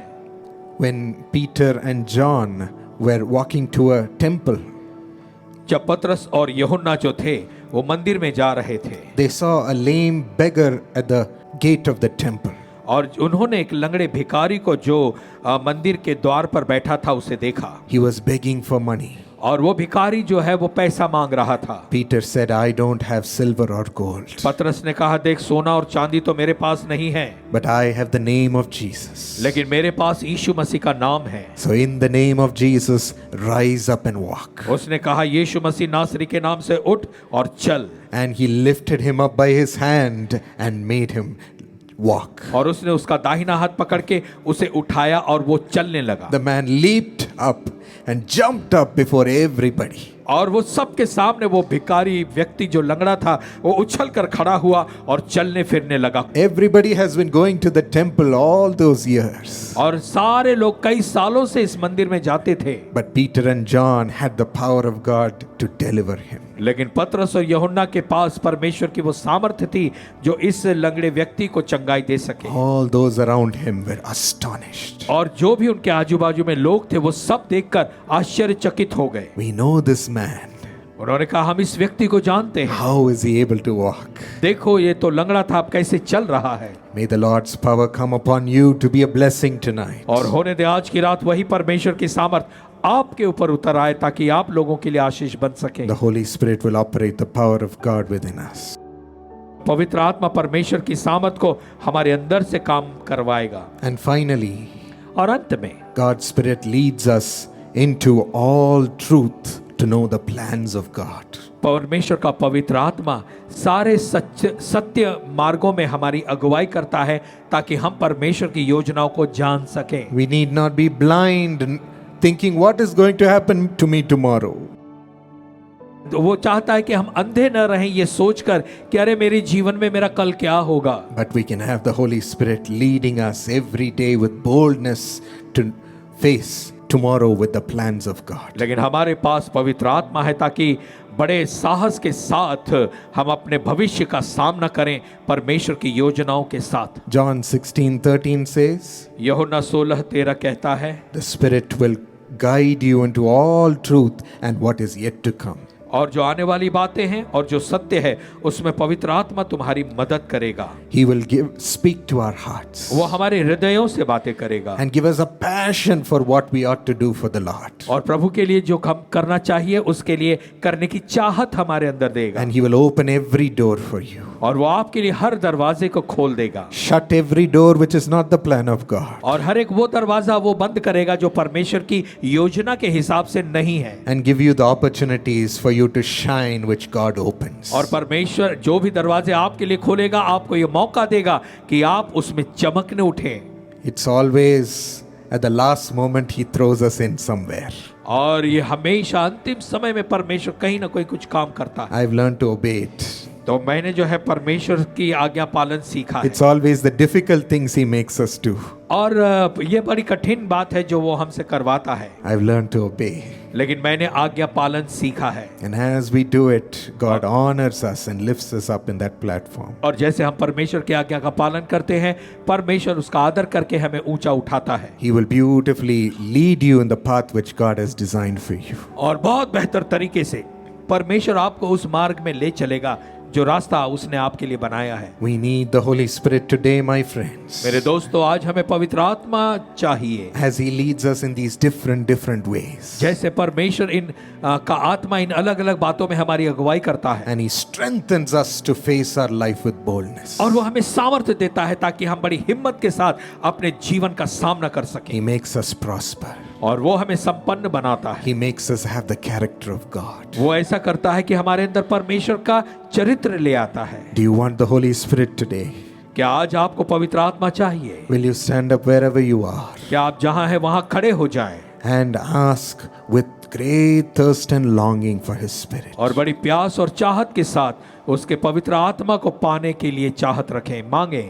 When Peter and John were walking to a temple, जब पतरस और यूहन्ना जो थे वो मंदिर में जा रहे थे, they saw a lame beggar at the gate of the temple. और उन्होंने एक लंगड़े भिखारी को जो मंदिर के द्वार पर बैठा था उसे देखा, He was begging for money. और वो भिखारी जो है वो पैसा मांग रहा था। Peter said, I don't have silver or gold, पतरस ने कहा, देख सोना और चांदी तो मेरे पास नहीं है, but I have the name of Jesus. लेकिन मेरे पास यीशु मसीह का नाम है। So in the name of Jesus, rise up and walk. उसने कहा, यीशु मसीह नासरी के नाम से उठ और चल। And he lifted him up by his hand and made him walk. और उसने उसका दाहिना हाथ पकड़ के उसे उठाया और वो चलने लगा। The man leaped up and jumped up before everybody. और वो सबके सामने वो भिखारी व्यक्ति जो लंगड़ा था वो उछल कर खड़ा हुआ और चलने फिरने लगा। Everybody has been going to the temple all those years. और सारे लोग कई सालों से इस मंदिर में जाते थे, But Peter and John had the power of God to deliver him. लेकिन पतरस और यूहन्ना के पास परमेश्वर की वो सामर्थ्य थी जो इस लंगड़े व्यक्ति को चंगाई दे सके। All those around him were astonished. और जो भी उनके आजू बाजू में लोग थे वो सब देखकर आश्चर्यचकित हो गए। We know this man. उन्होंने कहा, हम इस व्यक्ति को जानते हैं, How is he able to walk? देखो ये तो लंगड़ा था, अब कैसे चल रहा है। May the Lord's power come upon you to be a blessing tonight. और होने दे आज की रात वही परमेश्वर की सामर्थ आपके ऊपर उतर आए ताकि आप लोगों के लिए आशीष बन सके। The Holy Spirit will operate the power of God within us. पवित्र आत्मा परमेश्वर की सामर्थ को हमारे अंदर से काम करवाएगा। And finally, और अंत में God's Spirit leads us into all truth to know the plans of God. परमेश्वर का पवित्र आत्मा सारे सत्य मार्गों में हमारी अगुवाई करता है ताकि हम परमेश्वर की योजनाओं को जान सकें। We need not be blind and thinking what is going to happen to me tomorrow. तो वो चाहता है कि हम अंधे न रहें ये सोचकर कि अरे मेरे जीवन में मेरा कल क्या होगा, But we can have the Holy Spirit leading us every day with boldness to face tomorrow with the plans of God. लेकिन हमारे पास पवित्र आत्मा है ताकि बड़े साहस के साथ हम अपने भविष्य का सामना करें परमेश्वर की योजनाओं के साथ। John 16:13 says, यूहन्ना 16:13 कहता है, the Spirit will guide you into all truth and what is yet to come. और जो आने वाली बातें हैं और जो सत्य है उसमें पवित्र आत्मा तुम्हारी मदद करेगा। He will speak to our hearts वो हमारे हृदयों से बातें करेगा and give us a passion for what we ought to do for the Lord. और प्रभु के लिए जो हम करना चाहिए उसके लिए करने की चाहत हमारे अंदर देगा। And He will open every door for you. और वो आपके लिए हर दरवाजे को खोल देगा। Shut every door which is not the plan of God. और हर एक वो दरवाजा वो बंद करेगा जो परमेश्वर की योजना के हिसाब से नहीं है। And give you the opportunities for you to shine which God opens. और परमेश्वर जो भी दरवाजे आपके लिए खोलेगा आपको ये मौका देगा कि आप उसमें चमकने उठें। It's always at the last moment He throws us in somewhere. और ये हमेशा अंतिम समय में परमेश्वर कहीं ना कोई कुछ काम करता है। I've learned to obey it. तो मैंने जो है परमेश्वर की आज्ञा पालन सीखा है। It's always the difficult things He makes us do. और ये बड़ी कठिन बात है जो वो हमसे करवाता है, I've learned to obey. लेकिन मैंने आज्ञा पालन सीखा है। And as we do it, God honors us and lifts us up in that platform. और जैसे हम परमेश्वर की आज्ञा का पालन करते हैं परमेश्वर उसका आदर करके हमें ऊंचा उठाता है। He will beautifully lead you in the path which God has designed for you. और बहुत बेहतर तरीके से परमेश्वर आपको उस मार्ग में ले चलेगा जो रास्ता उसने आपके लिए बनाया है। We need the Holy Spirit today, my friends. मेरे दोस्तों आज हमें पवित्र आत्मा चाहिए। As He leads us in these different ways. जैसे परमेश्वर इन का आत्मा इन अलग अलग बातों में हमारी अगुवाई करता है And He strengthens us to face our life with boldness. और वो हमें सामर्थ्य देता है ताकि हम बड़ी हिम्मत के साथ अपने जीवन का सामना कर सकें। He makes us prosper. और वो हमें संपन्न बनाता है। He makes us have the character of God. वो ऐसा करता है कि हमारे अंदर परमेश्वर का चरित्र ले आता है। Do you want the Holy Spirit today? क्या आज आपको पवित्र आत्मा चाहिए? Will you stand up wherever you are क्या आप जहां हैं वहां खड़े हो जाएं and ask with great thirst and longing for His Spirit. और बड़ी प्यास और चाहत के साथ उसके पवित्र आत्मा को पाने के लिए चाहत रखें, मांगे।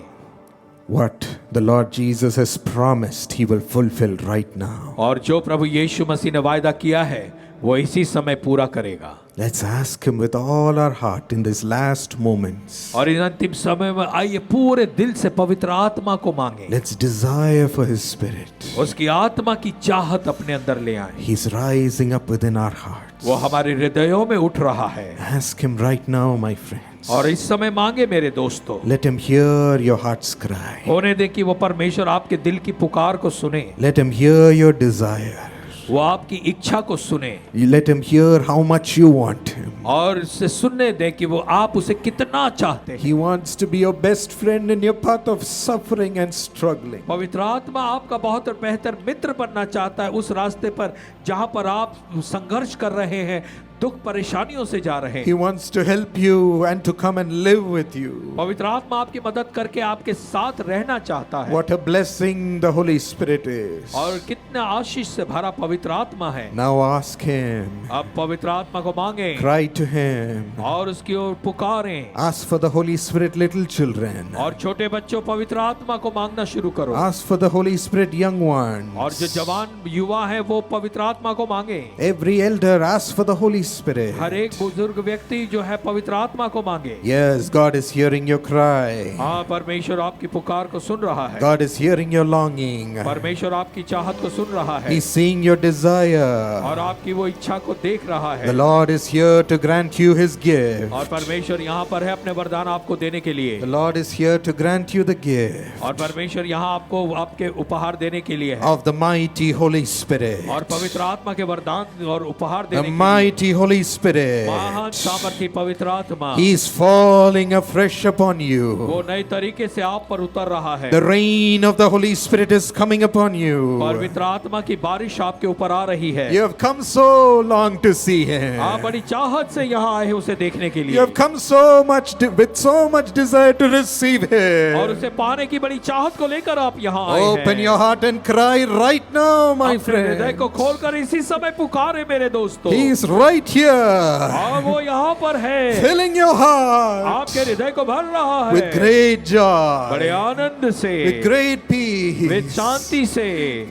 What the Lord Jesus has promised, He will fulfill right now. और जो प्रभु यीशु मसीह ने वायदा किया है वो इसी समय पूरा करेगा। Let's ask Him with all our heart in these last moments. और इन अंतिम समय में आइए पूरे दिल से पवित्र आत्मा को मांगे। Let's desire for His Spirit. उसकी आत्मा की चाहत अपने अंदर ले आए। He's rising up within our hearts. वो हमारे हृदयों में उठ रहा है। Ask Him right now, my friends. और इस समय मांगे मेरे दोस्तों। Let Him hear your heart's cry. होने दे कि वो परमेश्वर आपके दिल की पुकार को सुने। Let Him hear your desire. वो आपकी इच्छा को सुने। You let Him hear how much you want Him. और उससे सुनने दे कि वो आप उसे कितना चाहते हैं। He wants to be your best friend in your path of suffering and struggling. पवित्र आत्मा आपका बहुत बेहतर मित्र बनना चाहता है उस रास्ते पर जहां पर आप संघर्ष कर रहे हैं, दुख परेशानियों से जा रहे He हैं। wants to help you and to come and live with you. पवित्र आत्मा आपकी मदद करके आपके साथ रहना चाहता है। What a blessing the Holy Spirit is. और कितना आशीष से भरा पवित्र आत्मा है। Now ask Him. अब पवित्र आत्मा को मांगे Cry to Him. और उसकी ओर पुकारें। Ask for the Holy Spirit, little children. और छोटे बच्चों पवित्र आत्मा को मांगना शुरू करो। Ask for the Holy Spirit, young ones. और जो जवान युवा है वो पवित्र आत्मा को मांगे। Every elder, ask for the Holy Spirit. हर एक बुजुर्ग व्यक्ति जो है पवित्र आत्मा को मांगे। Yes, God is hearing your cry. हाँ, परमेश्वर आपकी पुकार को सुन रहा है। God is hearing your longing. परमेश्वर आपकी चाहत को सुन रहा है He's seeing your desire. और आपकी वो इच्छा को देख रहा है। The Lord is here to grant you His gift. और परमेश्वर यहाँ पर है अपने वरदान आपको देने के लिए। The Lord is here to grant you the gift और परमेश्वर यहाँ आपको आपके उपहार देने के लिए है। of the mighty Holy Spirit. और पवित्र आत्मा के वरदान और उपहार The देने के लिए mighty Holy Spirit. महान सामर्थी पवित्र आत्मा He is falling afresh upon you. वो नए तरीके से आप पर उतर रहा है। The rain of the Holy Spirit is coming upon you. पवित्र आत्मा की बारिश आपके ऊपर आ रही है। You have come so long to see Him. आप बड़ी चाहत से यहाँ आए हैं उसे देखने के You लिए have come so much with so much desire to receive Him. और उसे पाने की बड़ी चाहत को लेकर आप यहाँ आए Open हैं। your heart and cry right now, my अपने हृदय friend. को खोलकर इसी समय पुकारे मेरे दोस्तों। He is right here, हाँ, वो यहाँ पर है, filling your heart आपके हृदय को भर रहा है with great बड़े joy, आनंद से, with great with peace, शांति से,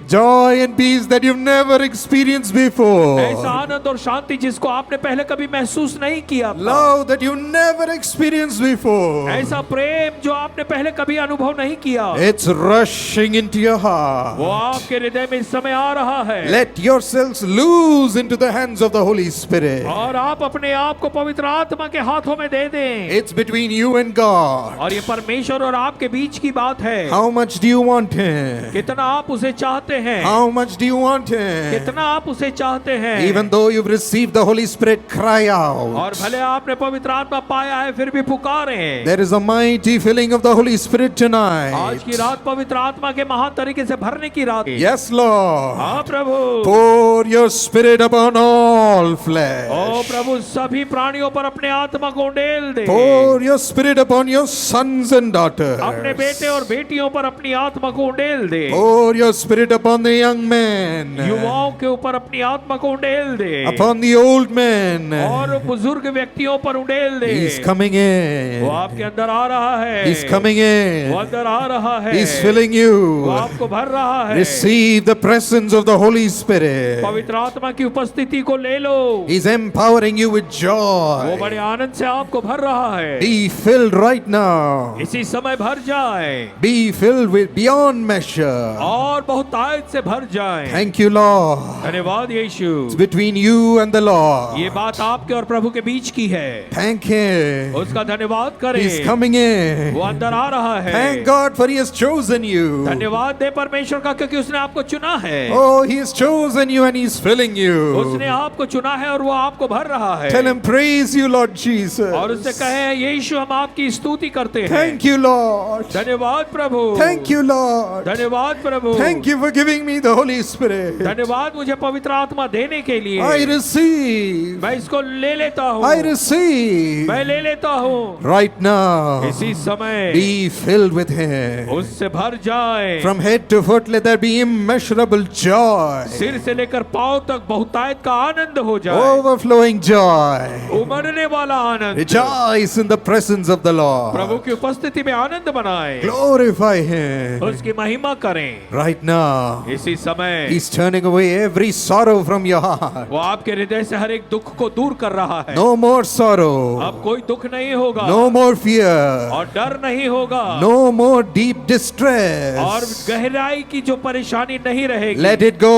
joy and peace that you've never experienced ऐसा before, आनंद और शांति जिसको आपने पहले कभी महसूस नहीं किया था, love that you never experienced before. ऐसा प्रेम जो आपने पहले कभी अनुभव नहीं किया, It's rushing into your वो heart. आपके हृदय में इस समय आ रहा है। Let yourselves loose into the hands of the Holy Spirit. और आप अपने आप को पवित्र आत्मा के हाथों में दे दें। It's between you and God. और ये परमेश्वर और आपके बीच की बात है। How much do you want Him? कितना आप उसे चाहते हैं, How much do you want Him? कितना आप उसे चाहते हैं। Even though you've received the Holy Spirit, cry out. और भले आपने पवित्र आत्मा पाया है फिर भी पुकारें। There is a mighty filling of the Holy Spirit tonight. आज की रात पवित्र आत्मा के महान तरीके से भरने की रात है। Yes, Lord. हाँ प्रभु। Pour your Spirit upon all flesh. ओ प्रभु, सभी प्राणियों पर अपने आत्मा को उंडेल दे। Pour your Spirit upon your sons and daughters. अपने बेटे और बेटियों पर अपनी आत्मा को उंडेल दे। Pour your Spirit upon the young men. युवाओं के ऊपर अपनी आत्मा को उंडेल दे। Upon the old men. और बुजुर्ग व्यक्तियों पर उंडेल दे। He's coming in. वो आपके अंदर आ रहा है। He's coming in. वो अंदर आ रहा है। He's filling वो you. आपको भर रहा है। Receive the presence of the Holy Spirit. पवित्र आत्मा की उपस्थिति को ले लो। He's empowering you with वो joy. बड़े आनंद से आपको भर रहा है। Be filled right now. इसी समय भर जाए Be filled with beyond measure. और बहुत आयत से भर जाए। Thank you, Lord. धन्यवाद यीशु। It's between you and the Lord. ये बात आपके और प्रभु के बीच की है। Thank Him. उसका धन्यवाद करें। He's coming in. वो अंदर आ रहा है। Thank God for He has chosen you. धन्यवाद दे परमेश्वर का क्योंकि उसने आपको चुना है। Oh, He has chosen you and He's filling you. उसने आपको चुना है और वो आपको भर रहा है। Tell him, praise you, Lord Jesus. और उससे कहे, यीशु हम आपकी स्तुति करते हैं। Thank you, Lord. धन्यवाद प्रभु। Thank you, Lord. धन्यवाद प्रभु। Thank you for giving me the Holy Spirit. धन्यवाद मुझे पवित्र आत्मा देने के लिए। I receive. मैं इसको ले लेता हूँ। I receive. मैं ले लेता हूँ। Right now, इसी समय be filled with Him. उससे भर जाए। From head to foot, let there be immeasurable joy. सिर से लेकर पांव तक बहुतायत का आनंद हो जाए। Overflowing joy. उमड़ने वाला आनंद। Rejoice in the presence of the Lord. प्रभु की उपस्थिति में आनंद मनाए। Glorify Him. उसकी महिमा करें। Right now, इसी समय He's turning away every sorrow from your heart. वो आपके हृदय से हर एक दुख को दूर कर रहा है। No more sorrow. अब कोई दुख नहीं होगा। No more fear. और डर नहीं होगा। No more deep distress. और गहराई की जो परेशानी नहीं रहेगी। Let it go.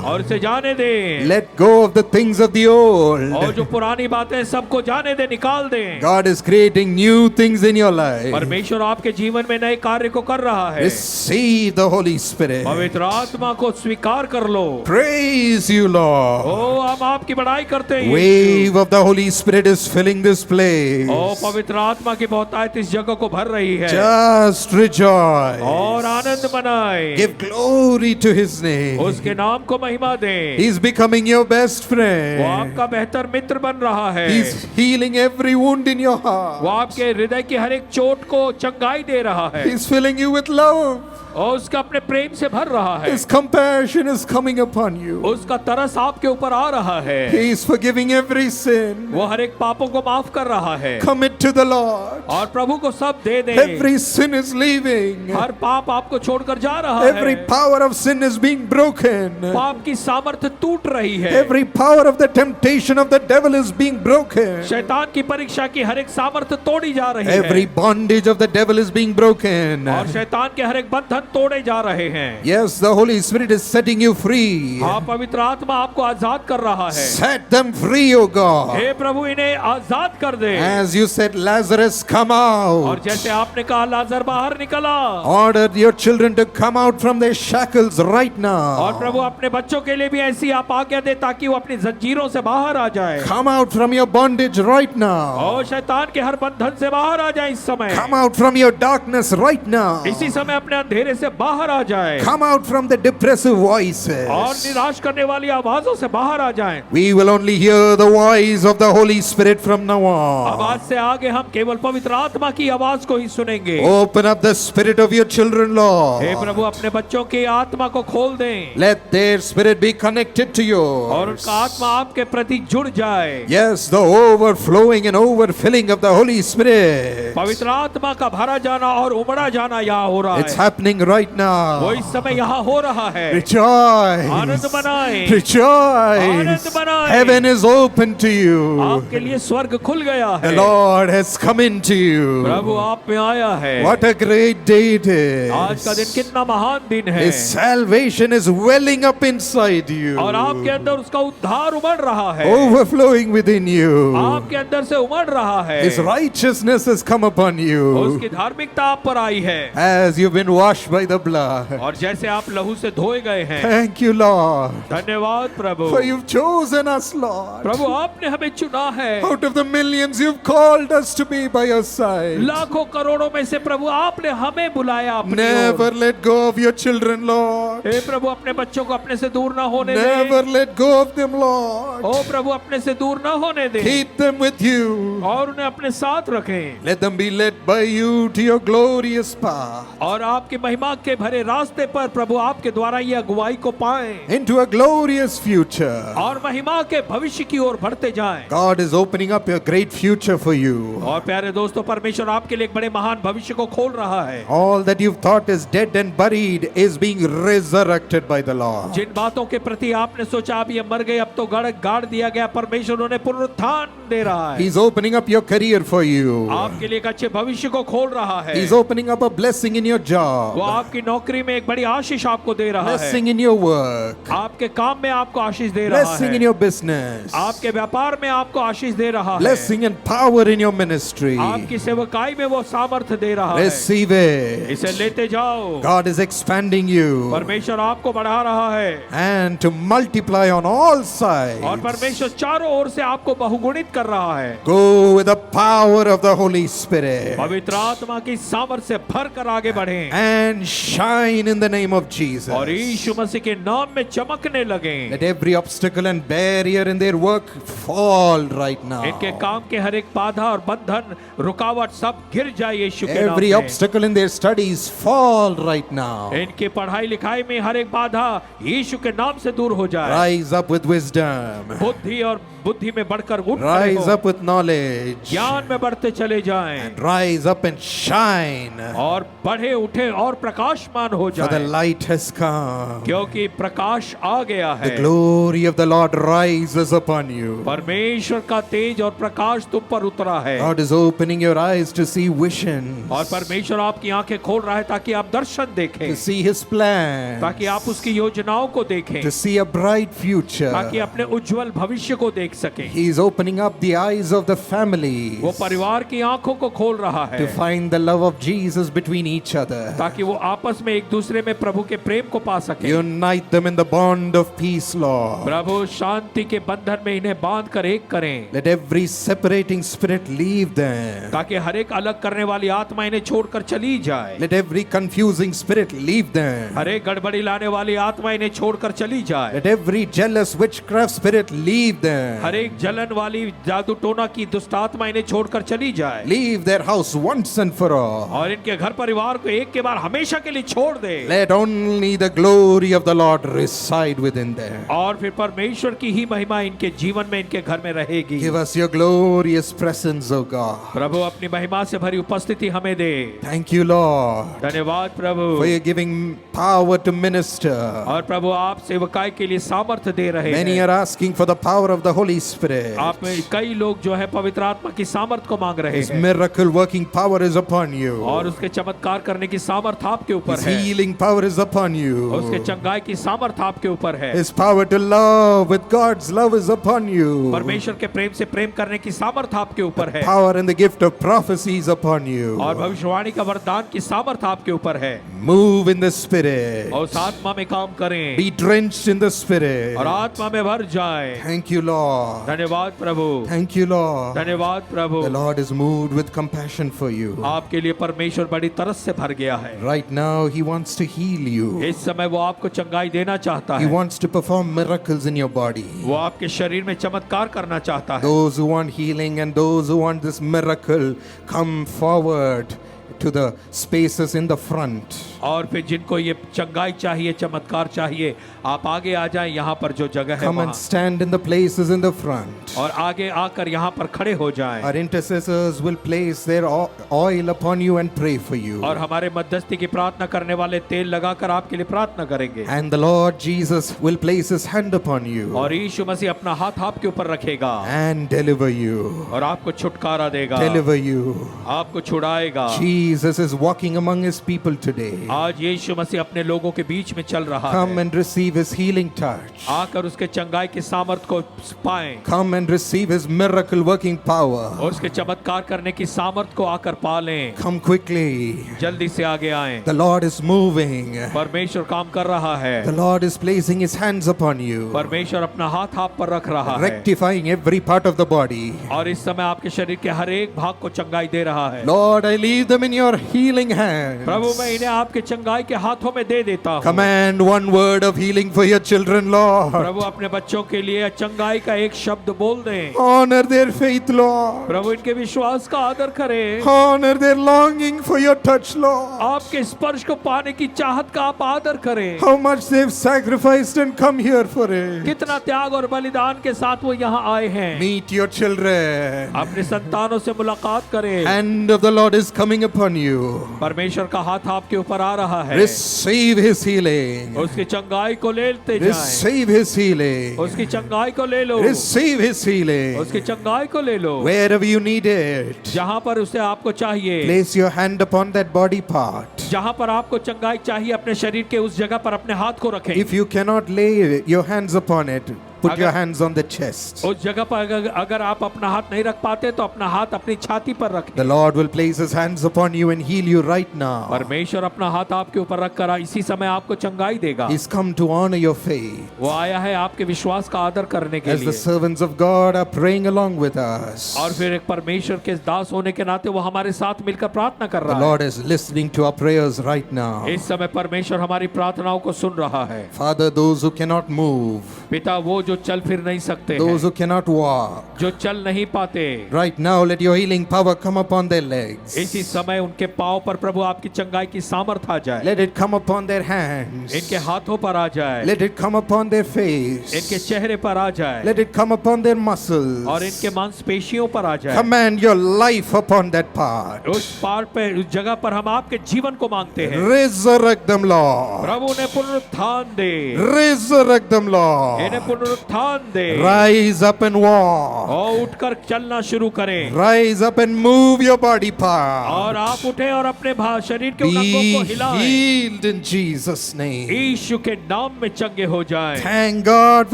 और उसे जाने दे। Let go of the things of the old. और जो पुरानी बातें सबको जाने दे, निकाल दे। God is creating new things in your life. परमेश्वर आपके जीवन में नए कार्य को कर रहा है। Receive the Holy Spirit. पवित्र आत्मा को स्वीकार कर लो। Praise you, Lord. ओ हम आपकी बड़ाई करते हैं। Wave of the Holy Spirit is filling this place. ओ पवित्र आत्मा की बहुतायत इस जगह को भर रही है। Just rejoice. और आनंद मनाए। Give glory to His name. उसके नाम को महिमा दें। He's becoming your best वो friend. आपका बेहतर मित्र बन रहा है। He's healing every wound in your वो heart. आपके हृदय की हर एक चोट को चंगाई दे रहा है। He's filling you with love. और उसका अपने प्रेम से भर रहा है। His compassion is coming upon you. उसका तरस आपके ऊपर आ रहा है। He is forgiving every sin. वो हर एक पापों को माफ कर रहा है। Commit to the Lord. और प्रभु को सब दे दे। Every sin is leaving. हर पाप आपको छोड़कर जा रहा Every है। power of sin is being broken. पाप की सामर्थ्य टूट रही है। Every power of the temptation of the devil is being broken. शैतान की परीक्षा की हर एक सामर्थ्य तोड़ी जा रही Every है। bondage of the devil is being broken. और शैतान के हर एक बंधन तोड़े जा रहे हैं। Yes, the Holy Spirit is setting you free. हाँ, पवित्र आत्मा आपको आजाद कर रहा है। Set them free, O God. हे प्रभु, इन्हें आजाद कर दे। As you said, Lazarus, come और out. जैसे आपने कहा लाजर बाहर निकला। Order your children to come out from their shackles right और now. प्रभु अपने बच्चों के लिए भी ऐसी आप आज्ञा दे ताकि वो अपनी जंजीरों से बाहर आ जाए। Come out from your bondage right now. और शैतान के हर बंधन से बाहर आ जाए इस समय। Come out from your darkness right now. इसी समय अपने अंधेरे से बाहर आ जाए। Come out from the depressive voices. और निराश करने वाली आवाजों से बाहर आ जाएं। We will only hear the voice of the Holy Spirit from now अब on. आज से आगे हम केवल पवित्र आत्मा की आवाज को ही सुनेंगे। Open up the spirit of your children, hey Lord. प्रभु, अपने बच्चों की आत्मा को खोल दें। Let their spirit be connected to और yours. उनका आत्मा आपके प्रति जुड़ जाए। Yes, the overflowing and overfilling of the Holy Spirit. पवित्र आत्मा का भरा जाना और उमड़ा जाना यहाँ हो रहा It's है। happening right वो now. इस समय यहाँ हो रहा है। आनंद Rejoice. मनाएं। Rejoice. आनंद मनाएं। Heaven is open to you. आपके लिए स्वर्ग खुल गया The है। Lord has come into you. प्रभु आप में आया है। What a great day it आज का दिन is. कितना महान दिन है। His salvation is welling up inside you, और आपके अंदर उसका उद्धार उमड़ रहा है। overflowing within you. आपके अंदर से उमड़ रहा है। His righteousness has come upon you उसकी धार्मिकता आप पर आई है। as you've been washed by the blood. और जैसे आप लहू से धोए गए हैं। Thank you, Lord, धन्यवाद प्रभु। for you've chosen us, Lord. प्रभु आपने हमें चुना है। Out of the millions, you've called us to be by your side. लाखों करोड़ों में से प्रभु आपने हमें बुलाया अपनी Never ore. let go of your children, Lord. हे प्रभु अपने बच्चों को अपने से दूर ना होने दे। Never let go of them, Lord. ओ प्रभु अपने से दूर ना होने दे। Keep them with you. और उन्हें अपने साथ रखें। Let them be led by you to your glorious path, और आपके महिमा के भरे रास्ते पर प्रभु आपके द्वारा ये अगुवाई को पाएं। into a glorious future. और महिमा के भविष्य की ओर बढ़ते जाएं। God is opening up a great future for you. और प्यारे दोस्तों, परमेश्वर आपके लिए एक बड़े महान भविष्य को खोल रहा है। All that you've thought is dead and buried is being resurrected by the Lord. जिन बातों के प्रति आपने सोचा अब ये मर गए, अब तो गाड़ दिया गया, परमेश्वर उन्हें पुनरुत्थान दे रहा है। He's opening up your career for you. आपके लिए एक अच्छे भविष्य को खोल रहा है। He's opening up a blessing in your job. वो आपकी नौकरी में एक बड़ी आशीष आपको दे रहा है, blessing in your work, आपके काम में आपको आशीष दे रहा blessing in है, your business, आपके व्यापार में आपको आशीष दे रहा है, blessing and power in your ministry. आपकी सेवकाई में वो सामर्थ्य दे रहा है। Receive it. इसे लेते जाओ। God is expanding you परमेश्वर आपको बढ़ा रहा है and to multiply on all और sides. परमेश्वर चारों ओर से आपको बहुगुणित कर रहा है। Go with the power of the Holy Spirit पवित्र आत्मा की सामर्थ से भर कर आगे बढ़ें and shine in the name of Jesus. और यीशु मसीह के नाम में चमकने लगें। Let every obstacle and barrier in their work fall right now. इनके काम के हर एक बाधा और बंधन रुकावट सब गिर जाए यीशु के नाम Every में। obstacle in their studies fall right now. इनके पढ़ाई लिखाई में हर एक बाधा यीशु के नाम से दूर हो जाए। Rise up with wisdom. बुद्धि और बुद्धि में बढ़कर उठ खड़े Rise हो। up with knowledge. ज्ञान में बढ़ते चले जाएं Rise up and shine. और बढ़े उठे और प्रकाशमान हो For the जाएं light has come. क्योंकि प्रकाश आ गया The है। glory of the Lord rises upon you. परमेश्वर का तेज और प्रकाश तुम पर उतरा है God is opening your eyes to see visions, और परमेश्वर आपकी आंखें खोल रहा है ताकि आप दर्शन देखें, to see His plans, ताकि आप उसकी योजनाओं को देखें, to see a bright ताकि future. अपने उज्जवल भविष्य को देख सकें। He is opening up the eyes of the family वो परिवार की आंखों को खोल रहा है to find the love of Jesus between each other. ताकि वो आपस में एक दूसरे में प्रभु के प्रेम को पा सके। Unite them in the bond of peace, Lord. प्रभु शांति के बंधन में इन्हें बांध कर एक करें Let every separating spirit leave them. ताकि हर एक अलग करने वाली आत्मा इन्हें छोड़कर चली जाए। Let every confusing spirit leave them. हर एक गड़बड़ी लाने वाली आत्मा इन्हें छोड़कर चली जाए। Let every jealous witchcraft spirit leave them. हर एक जलन वाली जादू टोना की दुष्ट आत्मा इन्हें छोड़कर चली जाए Leave their house once and for all. और इनके घर परिवार को एक के बार हमेशा के लिए छोड़ दे Let only the glory of the Lord reside within them. और फिर परमेश्वर की ही महिमा इनके जीवन में इनके घर में रहेगी। Give us your glorious presence, O God. प्रभु अपनी महिमा से भरी उपस्थिति हमें दे। Thank you, Lord, धन्यवाद प्रभु for your giving power to minister. और प्रभु आप सेवकाई के लिए सामर्थ्य दे रहे Many हैं। are asking for the power of the Holy Spirit. आप में कई लोग जो है पवित्र आत्मा की सामर्थ्य को मांग रहे His हैं miracle working power is upon you. और उसके चमत्कार करने की सामर्थ्य आपके ऊपर His है, healing power is upon उसके you. चंगाई की सामर्थ्य आपके ऊपर है, His power to love with God's love is upon you. परमेश्वर के प्रेम से प्रेम करने की सामर्थ्य आपके ऊपर है Power and the gift of prophecy is upon you. और भविष्यवाणी का वरदान की सामर्थ्य आपके ऊपर है। Move in the Spirit. और उस आत्मा में काम करें Be drenched in the Spirit. और आत्मा में भर जाए। Thank you, Lord. धन्यवाद प्रभु, Thank you, Lord. धन्यवाद प्रभु। The Lord is moved with compassion for you. आपके लिए परमेश्वर बड़ी तरस से भर गया है। Right now, He wants to heal you. इस समय वो आपको चंगाई देना चाहता He है, wants to perform miracles in your body. वो आपके शरीर में चमत्कार करना चाहता है। Those who want healing and those who want this miracle, come forward to the spaces in the front. और फिर जिनको ये चंगाई चाहिए, चमत्कार चाहिए, आप आगे आ जाएं, यहाँ पर जो जगह है Come वहाँ, and stand in the places in the front. और आगे आकर यहाँ पर खड़े हो जाएं। Our intercessors will place their oil upon you and pray for you. और हमारे मध्यस्थी की प्रार्थना करने वाले तेल लगाकर आपके लिए प्रार्थना करेंगे And the Lord Jesus will place His hand upon you और यीशु मसीह अपना हाथ आपके ऊपर रखेगा and deliver you. और आपको छुटकारा देगा, Deliver you. आपको छुड़ाएगा। Jesus is walking among His people today. आज यीशु मसीह अपने लोगों के बीच में चल रहा Come है। and receive His healing touch. आकर उसके चंगाई की सामर्थ को पाएं Come and receive His miracle working power. और उसके चमत्कार करने की सामर्थ को आकर पालें। Come quickly. जल्दी से आगे आएं। The Lord is moving. परमेश्वर काम कर रहा है, The Lord is placing His hands upon you, परमेश्वर अपना हाथ आप पर रख रहा है rectifying every part of the body. और इस समय आपके शरीर के हर एक भाग को चंगाई दे रहा है। Lord, I leave them in your healing hands. प्रभु मैं इन्हें आपके चंगाई के हाथों में दे देता हूँ। Command one word of healing for your children, Lord. प्रभु अपने बच्चों के लिए चंगाई का एक शब्द बोल दें। Honor their faith, Lord. प्रभु इनके विश्वास का आदर करें। Honor their longing for your touch, Lord. आपके स्पर्श को पाने की चाहत का आप आदर करें। How much they've sacrificed and come here for it. कितना त्याग और बलिदान के साथ वो यहाँ आए हैं। Meet your children. अपने संतानों से मुलाकात करें। Hand of the Lord is coming upon you. परमेश्वर का हाथ आपके ऊपर आ आ रहा है। Receive His healing. उसकी चंगाई को लेते जाएं। Receive His healing. उसकी चंगाई को ले लो। Receive His healing. उसकी चंगाई को ले लो। Wherever you need it, जहां पर उसे आपको चाहिए, place your hand upon that body part. जहां पर आपको चंगाई चाहिए, अपने शरीर के उस जगह पर अपने हाथ को रखें। If you cannot lay your hands upon it, put your अगर- hands on the chest. उस जगह पर अगर आप अपना हाथ नहीं रख पाते तो अपना हाथ अपनी छाती पर रखें। The Lord will place His hands upon you and heal you right now. परमेश्वर अपना हाथ आपके ऊपर रखकर इसी समय आपको चंगाई देगा। He's come to honor your faith. वो आया है आपके विश्वास का आदर करने के As the लिए। servants of God are praying along with us, और फिर एक परमेश्वर के दास होने के नाते वो हमारे साथ मिलकर प्रार्थना कर the रहा है। Lord is listening to our prayers right now. इस समय परमेश्वर हमारी प्रार्थनाओं को सुन रहा है। Father, those who cannot move, पिता, वो जो चल फिर नहीं सकते those हैं, who cannot walk, जो चल नहीं पाते, right now let your healing power come upon their legs. इसी समय उनके पांव पर प्रभु आपकी चंगाई की सामर्थ आ जाए। Let it come upon their hands. इनके हाथों पर आ जाए, Let it come upon their face. इनके चेहरे पर आ जाए, Let it come upon their muscles. और इनके मांसपेशियों पर आ जाए। Command your life upon that part. उस पार पे, उस जगह पर हम आपके जीवन को मांगते हैं। Resurrect them, Lord. प्रभु ने पुनरुत्थान दे, Resurrect them, Lord. इन्हें पुनरुत्थान दे, Rise up and walk. और उठकर चलना शुरू करें। Rise up and move your body part. और आप उठें और अपने शरीर के उन अंगों Be को हिलाएं। healed in Jesus' name. यीशु के नाम में चंगे हो जाएं। Thank God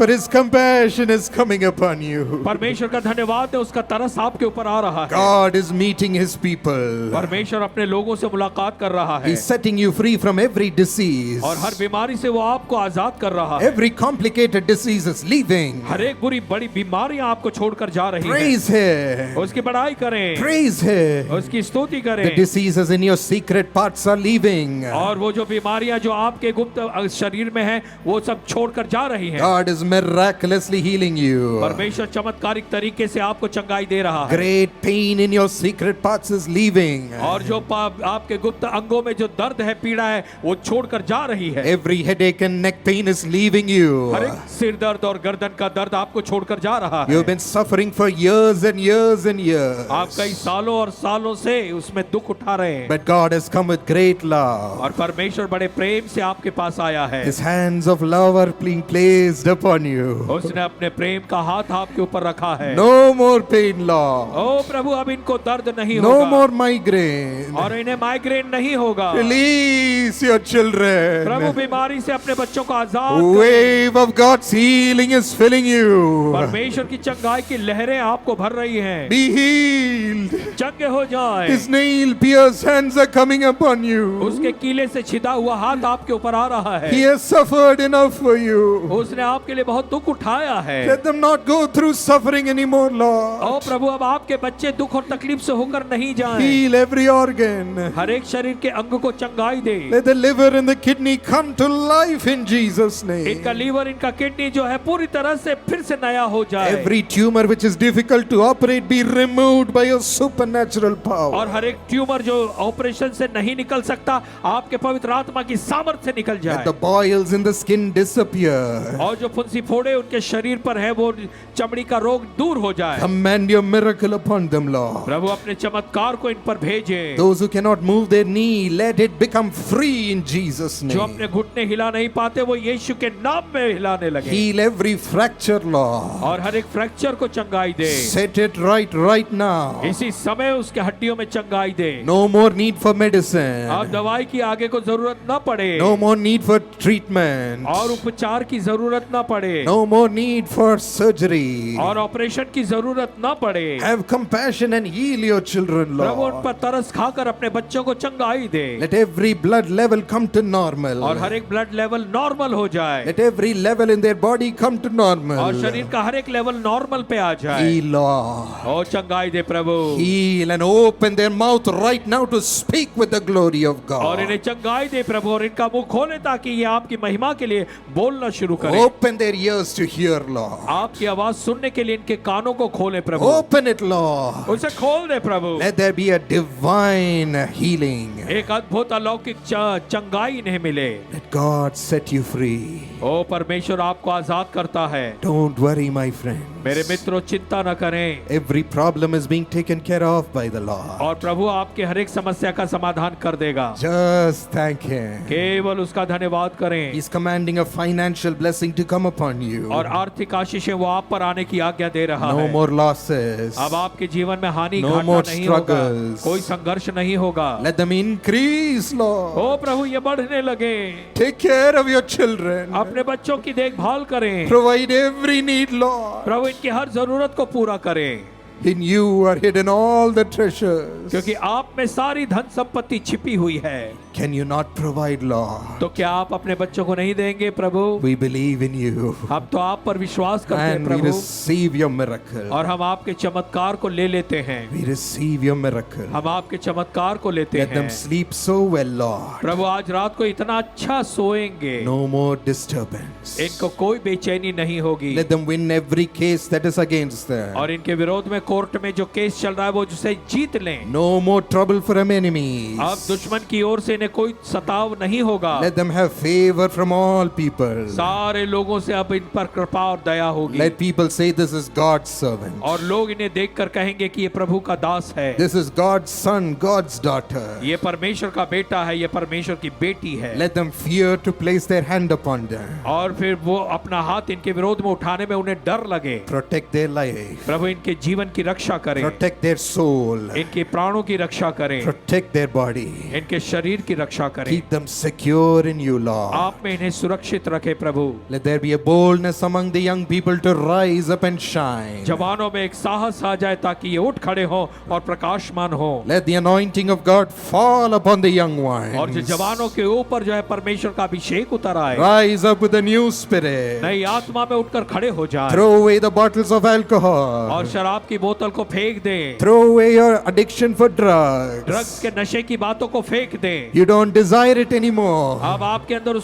for His compassion is coming upon you. परमेश्वर का धन्यवाद है, उसका तरस आपके ऊपर आ रहा है। God is meeting His people. परमेश्वर अपने लोगों से मुलाकात कर रहा है He's setting you free from every disease. और हर बीमारी से वो आपको आजाद कर रहा है। Every complicated disease is leaving. हर एक बुरी बड़ी बीमारियां आपको छोड़कर जा रही हैं। Praise Him. उसकी बड़ाई करें, Praise Him. उसकी स्तुति The करें। diseases in your secret parts are leaving. और वो जो बीमारियां जो आपके गुप्त शरीर में है, वो सब छोड़कर जा रही हैं। God is miraculously healing you. परमेश्वर चमत्कारिक तरीके से आपको चंगाई दे रहा है। Great pain in your secret parts is leaving. और जो आपके गुप्त अंगों में जो दर्द है, पीड़ा है, वो छोड़कर जा रही है। Every headache and neck pain is leaving you. हर एक सिर दर्द और गर्दन का दर्द आपको छोड़कर जा रहा है। You've been suffering for years and years and years. आप कई सालों और सालों से उसमें दुख उठा रहे हैं, But God has come with great love. और परमेश्वर बड़े प्रेम से आपके पास आया है। His hands of love are being placed upon you. उसने अपने प्रेम का हाथ आपके ऊपर रखा है। No more pain, Lord. ओ प्रभु, अब इनको दर्द नहीं No होगा more migraine. और इन्हें माइग्रेन नहीं होगा। Release your Prabhu children. बीमारी से अपने बच्चों को आजाद करें। Wave of God's healing is filling you. परमेश्वर की चंगाई की लहरें आपको भर रही हैं। Be healed. चंगे हो जाएं। His nail pierced hands are coming upon you. उसके कीले से छिदा हुआ हाथ आपके ऊपर आ रहा है। He has suffered enough for you. उसने आपके लिए बहुत दुख उठाया है। Let them not go through suffering anymore, Lord. ओ प्रभु, अब आपके बच्चे दुख और तकलीफ से होकर नहीं जाएं। Heal every organ. हर एक शरीर के अंग को चंगाई दे। Let the liver and the kidney come to life in Jesus' name. इनका लीवर, इनका किडनी जो है पूरी तरह से फिर से नया हो जाए। Every tumor which is difficult to operate be removed by your supernatural power. और हर एक ट्यूमर जो ऑपरेशन से नहीं निकल सकता, आपके पवित्र आत्मा की सामर्थ से निकल Let जाए। the boils in the skin disappear. और जो फुंसी फोड़े उनके शरीर पर है, वो चमड़ी का रोग दूर हो जाए। Command your miracle upon them, Lord. प्रभु अपने चमत्कार को इन पर भेजे। Those who cannot move their knee, let it become free in Jesus' जो name. अपने घुटने हिला नहीं पाते, वो यीशु के नाम में हिलाने लगे। Heal every fracture, Lord. और हर एक फ्रैक्चर को चंगाई दे। Set it right now. इसी समय उसके हड्डियों में चंगाई दे। No more need for medicine. अब दवाई की आगे को जरूरत न पड़े, No more need for treatment. और उपचार की जरूरत न पड़े, No more need for surgery. और ऑपरेशन की जरूरत न पड़े। Have compassion and heal your children, प्रभु उन Lord. पर तरस खाकर अपने बच्चों को चंगाई दे। Let every blood level come to normal. और हर एक ब्लड लेवल नॉर्मल हो जाए। Let every level in their body come to normal. और शरीर का हर एक लेवल नॉर्मल पे आ जाए। Heal, Lord. और चंगाई दे प्रभु। Heal and open their mouth right now to speak with the glory of और God. इन्हें चंगाई दे प्रभु, और इनका मुंह खोले ताकि ये आपकी महिमा के लिए बोलना शुरू करें। Open their ears to hear, Lord. आपकी आवाज सुनने के लिए इनके कानों को खोले प्रभु। Open it, Lord. उसे खोल दे प्रभु। Let there be a divine healing. एक अद्भुत अलौकिक चंगाई इन्हें मिले। Let God set you free. ओ परमेश्वर आपको आजाद करता है। Don't worry, my friend. मेरे मित्रों, चिंता न करें, Every problem is being taken care of by the Lord. और प्रभु आपके हर एक समस्या का समाधान कर देगा। Just thank Him. केवल उसका धन्यवाद करें। He's commanding a financial blessing to come upon you. और आर्थिक आशीषें वो आप पर आने की आज्ञा दे रहा No है। more losses. अब आपके जीवन में हानि No घाटा more नहीं होगा, struggles. कोई संघर्ष नहीं होगा। Let them increase, Lord. ओ प्रभु, ये बढ़ने लगे। Take care of your children. अपने बच्चों की देखभाल करें। Provide every need, Lord. प्रभु इनकी हर जरूरत को पूरा करें, In you are hidden all the treasures. क्योंकि आप में सारी धन संपत्ति छिपी हुई है। Can you not provide, Lord? तो क्या आप अपने बच्चों को नहीं देंगे प्रभु? We believe in you. हम तो आप पर विश्वास करते हैं And we Prabhu, receive your miracle. और हम आपके चमत्कार को ले लेते हैं। We receive your miracle. हम आपके चमत्कार को लेते Let them हैं। sleep so well, Lord. प्रभु आज रात को इतना अच्छा सोएंगे, No more disturbance. इनको कोई बेचैनी नहीं होगी। Let them win every case that is against them. और इनके विरोध में कोर्ट में जो केस चल रहा है वो जिसे जीत लें। No more trouble for them enemies. अब दुश्मन की ओर से इन्हें कोई सताव नहीं होगा। Let them have favor from all people. सारे लोगों से अब इन पर कृपा और दया होगी। Let people say this is God's servant. और लोग इन्हें देखकर कहेंगे कि ये प्रभु का दास है, This is God's son, God's daughter. ये परमेश्वर का बेटा है, ये परमेश्वर की बेटी है। Let them fear to place their hand upon them. और फिर वो अपना हाथ इनके विरोध में उठाने में उन्हें डर लगे। Protect their life. प्रभु इनके जीवन की रक्षा करें, Protect their soul. इनके प्राणों की रक्षा करें, Protect their body. इनके शरीर की रक्षा करें। Keep them secure in you, Lord. आप में इन्हें सुरक्षित रखे प्रभु। Let there be a boldness among the young people to rise up and shine. जवानों में एक साहस आ जाए ताकि ये उठ खड़े हों और प्रकाशमान हों। Let the anointing of God fall upon the young और जो ones. जवानों के ऊपर जो है परमेश्वर का अभिषेक उतर आए, Rise up with a new spirit. नई आत्मा में उठकर खड़े हो जाए, Throw away the bottles of और alcohol. शराब की बोतल को फेंक दें, Throw away your addiction for drugs. Drugs के नशे की बातों को फेंक दें। You don't desire it anymore. अब आपके अंदर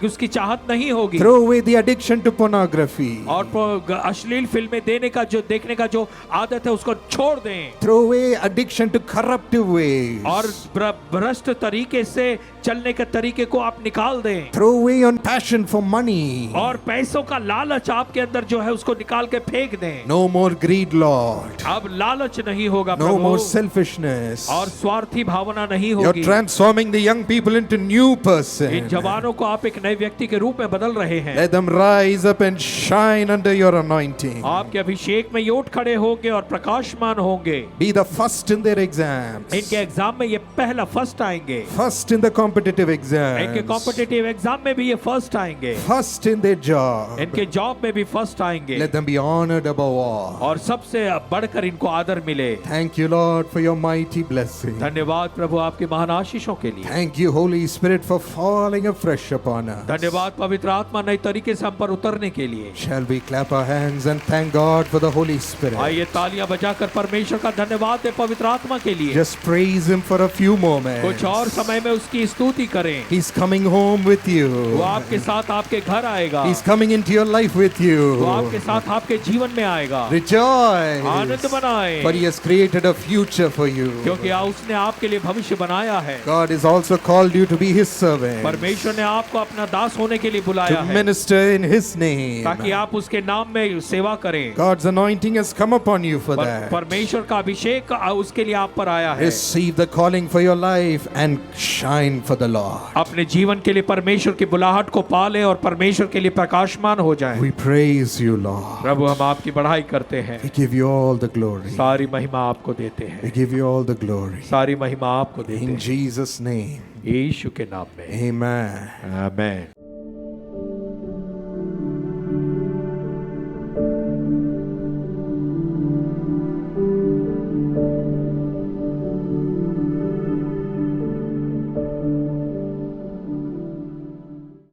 उसकी चाहत नहीं होगी। Throw away the addiction to pornography. और अश्लील फिल्में देखने का जो आदत है उसको छोड़ दें। Throw away addiction to corruptive ways. और भ्रष्ट तरीके से चलने के तरीके को आप निकाल दें। Throw away your passion for money. और पैसों का लालच आपके अंदर जो है उसको निकाल के फेंक दें। No more greed, Lord. अब लालच नहीं होगा No प्रभु, more selfishness. और स्वार्थी भावना नहीं You're होगी। transforming the young people into new person. इन जवानों को आप एक नए व्यक्ति के रूप में बदल रहे हैं। Let them rise up and shine under your anointing. आपके अभिषेक में ये उठ खड़े होंगे और प्रकाशमान होंगे। Be the first in their exams. इनके एग्जाम में ये पहला फर्स्ट आएंगे। First in the competitive इनके exams. कॉम्पिटिटिव एग्जाम में भी ये फर्स्ट आएंगे। First in their job. इनके जॉब में भी फर्स्ट आएंगे। Let them be honored above all. और सबसे बढ़कर इनको आदर मिले। Thank you, Lord, for your mighty blessing. धन्यवाद प्रभु आपकी महान आशीषों के लिए। Thank you, Holy Spirit, for falling afresh upon us. धन्यवाद पवित्र आत्मा नई तरीके से हम पर उतरने के लिए। Shall we clap our hands and thank God for the Holy Spirit? आइए तालियां बजाकर परमेश्वर का धन्यवाद दें पवित्र आत्मा के लिए। Just praise Him for a few moments. कुछ और समय में उसकी स्तुति करें। He's coming home with you. वो आपके साथ आपके घर आएगा। He's coming into your life with you. वो आपके साथ आपके जीवन में आएगा। Rejoice. आनंद मनाएं, For He has created a future for you. क्योंकि उसने आपके लिए भविष्य बनाया है। God has also called you to be His servant. परमेश्वर ने आपको अपना दास होने के लिए बुलाया To है minister in His name. ताकि आप उसके नाम में सेवा करें। God's anointing has come upon you for that. परमेश्वर का अभिषेक उसके लिए आप पर आया है। Receive the calling for your life and shine for the Lord. अपने जीवन के लिए परमेश्वर की बुलाहट को पालें और परमेश्वर के लिए प्रकाशमान हो जाएं। We praise you, Lord. प्रभु हम आपकी बढ़ाई करते हैं, We give you all the glory. सारी महिमा आपको देते We हैं, give you all the glory. सारी महिमा आपको देते In हैं Jesus' name. यीशु के नाम में Amen. आमीन।